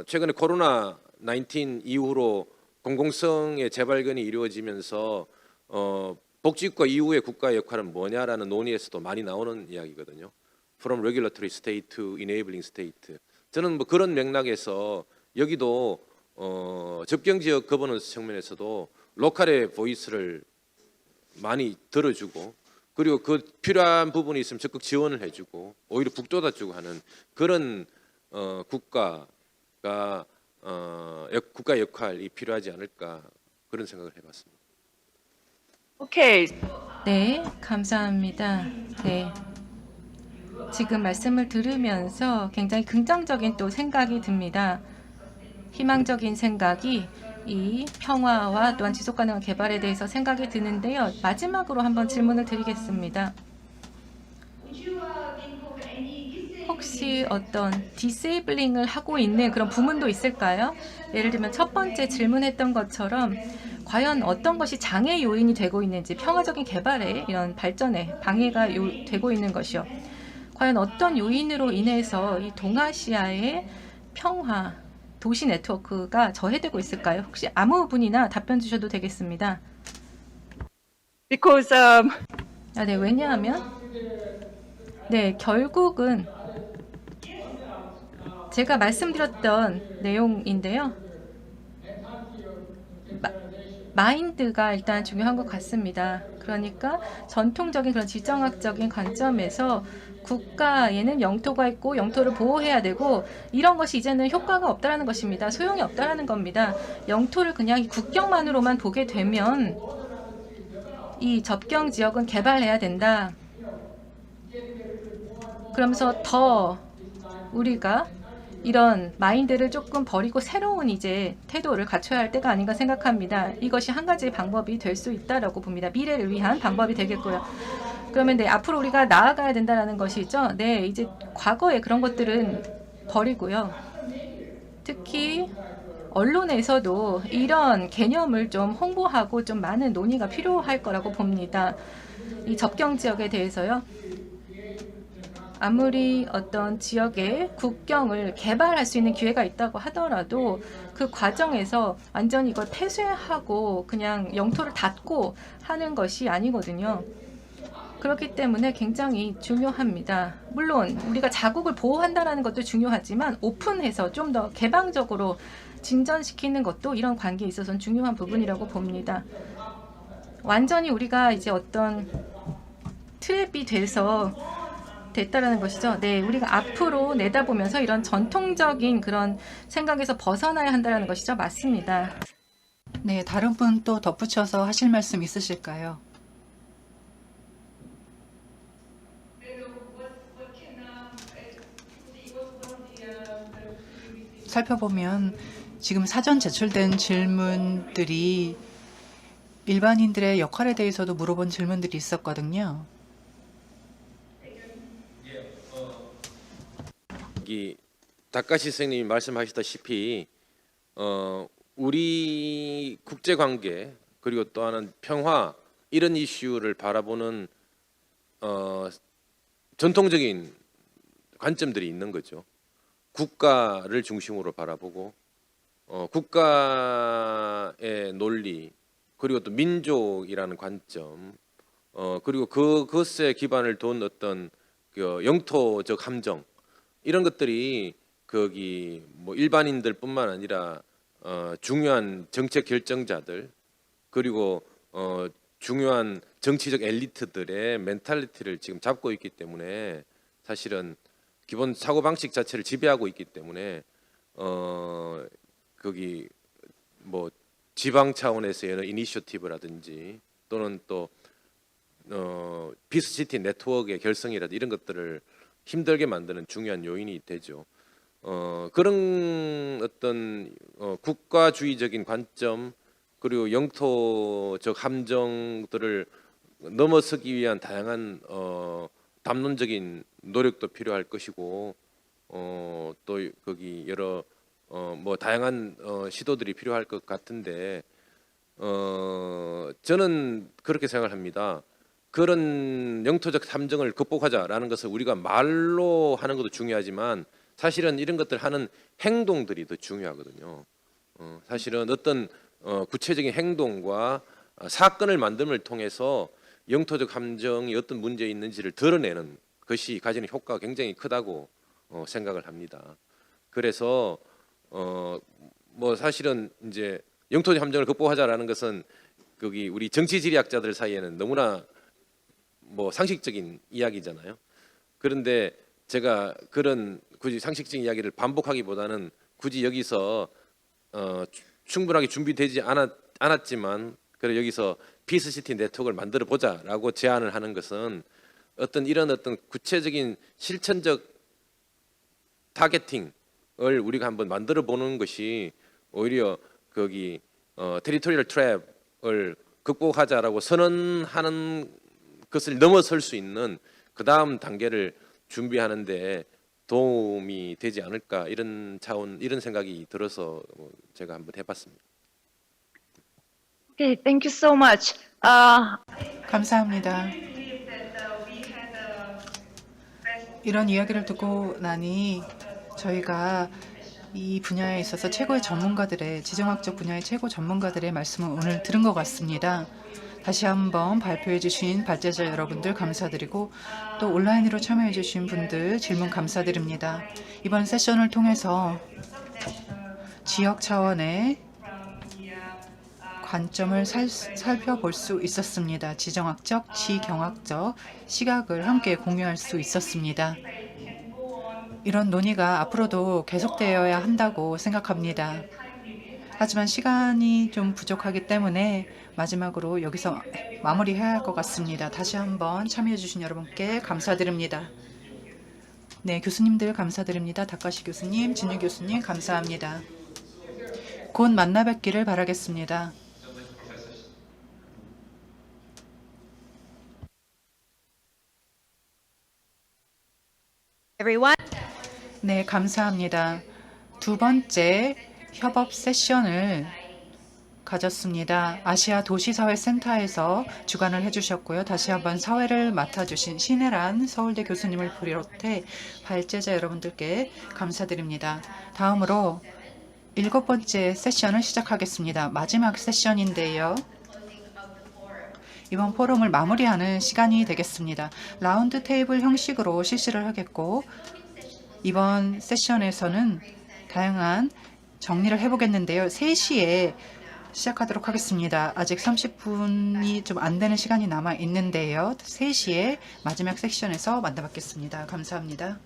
최근에 코로나 19 이후로 공공성의 재발견이 이루어지면서 복지국가 이후의 국가의 역할은 뭐냐라는 논의에서도 많이 나오는 이야기거든요. From regulatory state to enabling state. 저는 뭐 그런 맥락에서 여기도 접경 지역 거버넌스 측면에서도 로컬의 보이스를 많이 들어주고, 그리고 그 필요한 부분이 있으면 적극 지원을 해주고 오히려 북돋아주고 하는 그런 국가가 국가 역할이 필요하지 않을까 그런 생각을 해봤습니다.
Okay.
네, 감사합니다. 네. 지금 말씀을 들으면서 굉장히 긍정적인 또 생각이 듭니다. 희망적인 생각이 이 평화와 또한 지속가능한 개발에 대해서 생각이 드는데요. 마지막으로 한번 질문을 드리겠습니다. 혹시 어떤 디세이블링을 하고 있는 그런 부문도 있을까요? 예를 들면 첫 번째 질문했던 것처럼 과연 어떤 것이 장애 요인이 되고 있는지, 평화적인 개발에 이런 발전에 방해가 되고 있는 것이요. 과연 어떤 요인으로 인해서 이 동아시아의 평화, 도시 네트워크가 저해되고 있을까요? 혹시 아무 분이나 답변 주셔도 되겠습니다.
Because
네, 왜냐하면 결국은 제가 말씀드렸던 내용인데요. 마인드가 일단 중요한 것 같습니다. 그러니까 전통적인 그런 지정학적인 관점에서 국가에는 영토가 있고 영토를 보호해야 되고 이런 것이 이제는 효과가 없다라는 것입니다. 소용이 없다라는 겁니다. 영토를 그냥 이 국경만으로만 보게 되면 이 접경 지역은 개발해야 된다. 그러면서 더 우리가 이런 마인드를 조금 버리고 새로운 이제 태도를 갖춰야 할 때가 아닌가 생각합니다. 이것이 한 가지 방법이 될 수 있다라고 봅니다. 미래를 위한 방법이 되겠고요. 그러면 앞으로 우리가 나아가야 된다는 것이죠. 이제 과거의 그런 것들은 버리고요. 특히 언론에서도 이런 개념을 좀 홍보하고 좀 많은 논의가 필요할 거라고 봅니다. 이 접경 지역에 대해서요. 아무리 어떤 지역의 국경을 개발할 수 있는 기회가 있다고 하더라도 그 과정에서 완전히 이걸 폐쇄하고 그냥 영토를 닫고 하는 것이 아니거든요. 그렇기 때문에 굉장히 중요합니다. 물론 우리가 자국을 보호한다는 것도 중요하지만 오픈해서 좀 더 개방적으로 진전시키는 것도 이런 관계에 있어서는 중요한 부분이라고 봅니다. 완전히 우리가 이제 어떤 트랩이 됐다라는 것이죠. 우리가 앞으로 내다보면서 이런 전통적인 그런 생각에서 벗어나야 한다는 것이죠. 맞습니다.
네, 다른 분 또 덧붙여서 하실 말씀 있으실까요? 살펴보면 지금 사전 제출된 질문들이 일반인들의 역할에 대해서도 물어본 질문들이 있었거든요.
다카시 선생님이 말씀하셨다시피 우리 국제 관계 그리고 또 하나는 평화 이런 이슈를 바라보는 전통적인 관점들이 있는 거죠. 국가를 중심으로 바라보고 국가의 논리 그리고 또 민족이라는 관점 그리고 그것에 기반을 둔 어떤 그 영토적 함정 이런 것들이 거기 뭐 일반인들뿐만 아니라 중요한 정책 결정자들 그리고 중요한 정치적 엘리트들의 멘탈리티를 지금 잡고 있기 때문에 사실은 기본 사고 방식 자체를 지배하고 있기 때문에 거기 뭐 지방 차원에서의 이니셔티브라든지 또는 또 피스시티 네트워크의 결성이라든지 이런 것들을 힘들게 만드는 중요한 요인이 되죠. 그런 어떤 국가주의적인 관점 그리고 영토적 함정들을 넘어서기 위한 다양한 담론적인 노력도 필요할 것이고 또 거기 여러 뭐 다양한 시도들이 필요할 것 같은데 저는 그렇게 생각합니다. 그런 영토적 함정을 극복하자라는 것을 우리가 말로 하는 것도 중요하지만 사실은 이런 것들 하는 행동들이 더 중요하거든요. 사실은 어떤 구체적인 행동과 사건을 만듦을 통해서 영토적 함정이 어떤 문제에 있는지를 드러내는 것이 가지는 효과가 굉장히 크다고 생각을 합니다. 그래서 뭐 사실은 이제 영토적 함정을 극복하자라는 것은 거기 우리 정치지리학자들 사이에는 너무나 뭐 상식적인 이야기잖아요. 그런데 제가 그런 굳이 상식적인 이야기를 반복하기보다는 굳이 여기서 충분하게 준비되지 않았지만 그래 여기서 피스시티 네트워크를 만들어 보자라고 제안을 하는 것은 이런 어떤 구체적인 실천적 타겟팅을 우리가 한번 만들어 보는 것이 오히려 거기 테리토리얼 트랩을 극복하자라고 선언하는 것을 넘어설 수 있는 그 다음 단계를 준비하는데 도움이 되지 않을까 이런 생각이 들어서 제가 한번 해봤습니다.
Okay, thank you so much.
감사합니다. 이런 이야기를 듣고 나니 저희가 이 분야에 있어서 최고의 전문가들의 지정학적 분야의 최고 전문가들의 말씀을 오늘 들은 것 같습니다. 다시 한번 발표해 주신 발제자 여러분들 감사드리고 또 온라인으로 참여해 주신 분들 질문 감사드립니다. 이번 세션을 통해서 지역 차원의 관점을 살펴볼 수 있었습니다. 지정학적, 지경학적 시각을 함께 공유할 수 있었습니다. 이런 논의가 앞으로도 계속되어야 한다고 생각합니다. 하지만 시간이 좀 부족하기 때문에 마지막으로 여기서 마무리해야 할 것 같습니다. 다시 한번 참여해 주신 여러분께 감사드립니다. 네, 교수님들 감사드립니다. 다카시 교수님, 진유 교수님 감사합니다. 곧 만나 뵙기를 바라겠습니다. 네, 감사합니다. 두 번째 협업 세션을 가졌습니다. 아시아 도시사회센터에서 주관을 해주셨고요. 다시 한번 사회를 맡아주신 신혜란 서울대 교수님을 비롯해 발제자 여러분들께 감사드립니다. 다음으로 7번째 세션을 시작하겠습니다. 마지막 세션인데요. 이번 포럼을 마무리하는 시간이 되겠습니다. 라운드 테이블 형식으로 실시를 하겠고 이번 세션에서는 다양한 정리를 해보겠는데요. 3시에 시작하도록 하겠습니다. 아직 30분이 좀 안 되는 시간이 남아 있는데요. 3시에 마지막 섹션에서 만나 뵙겠습니다. 감사합니다.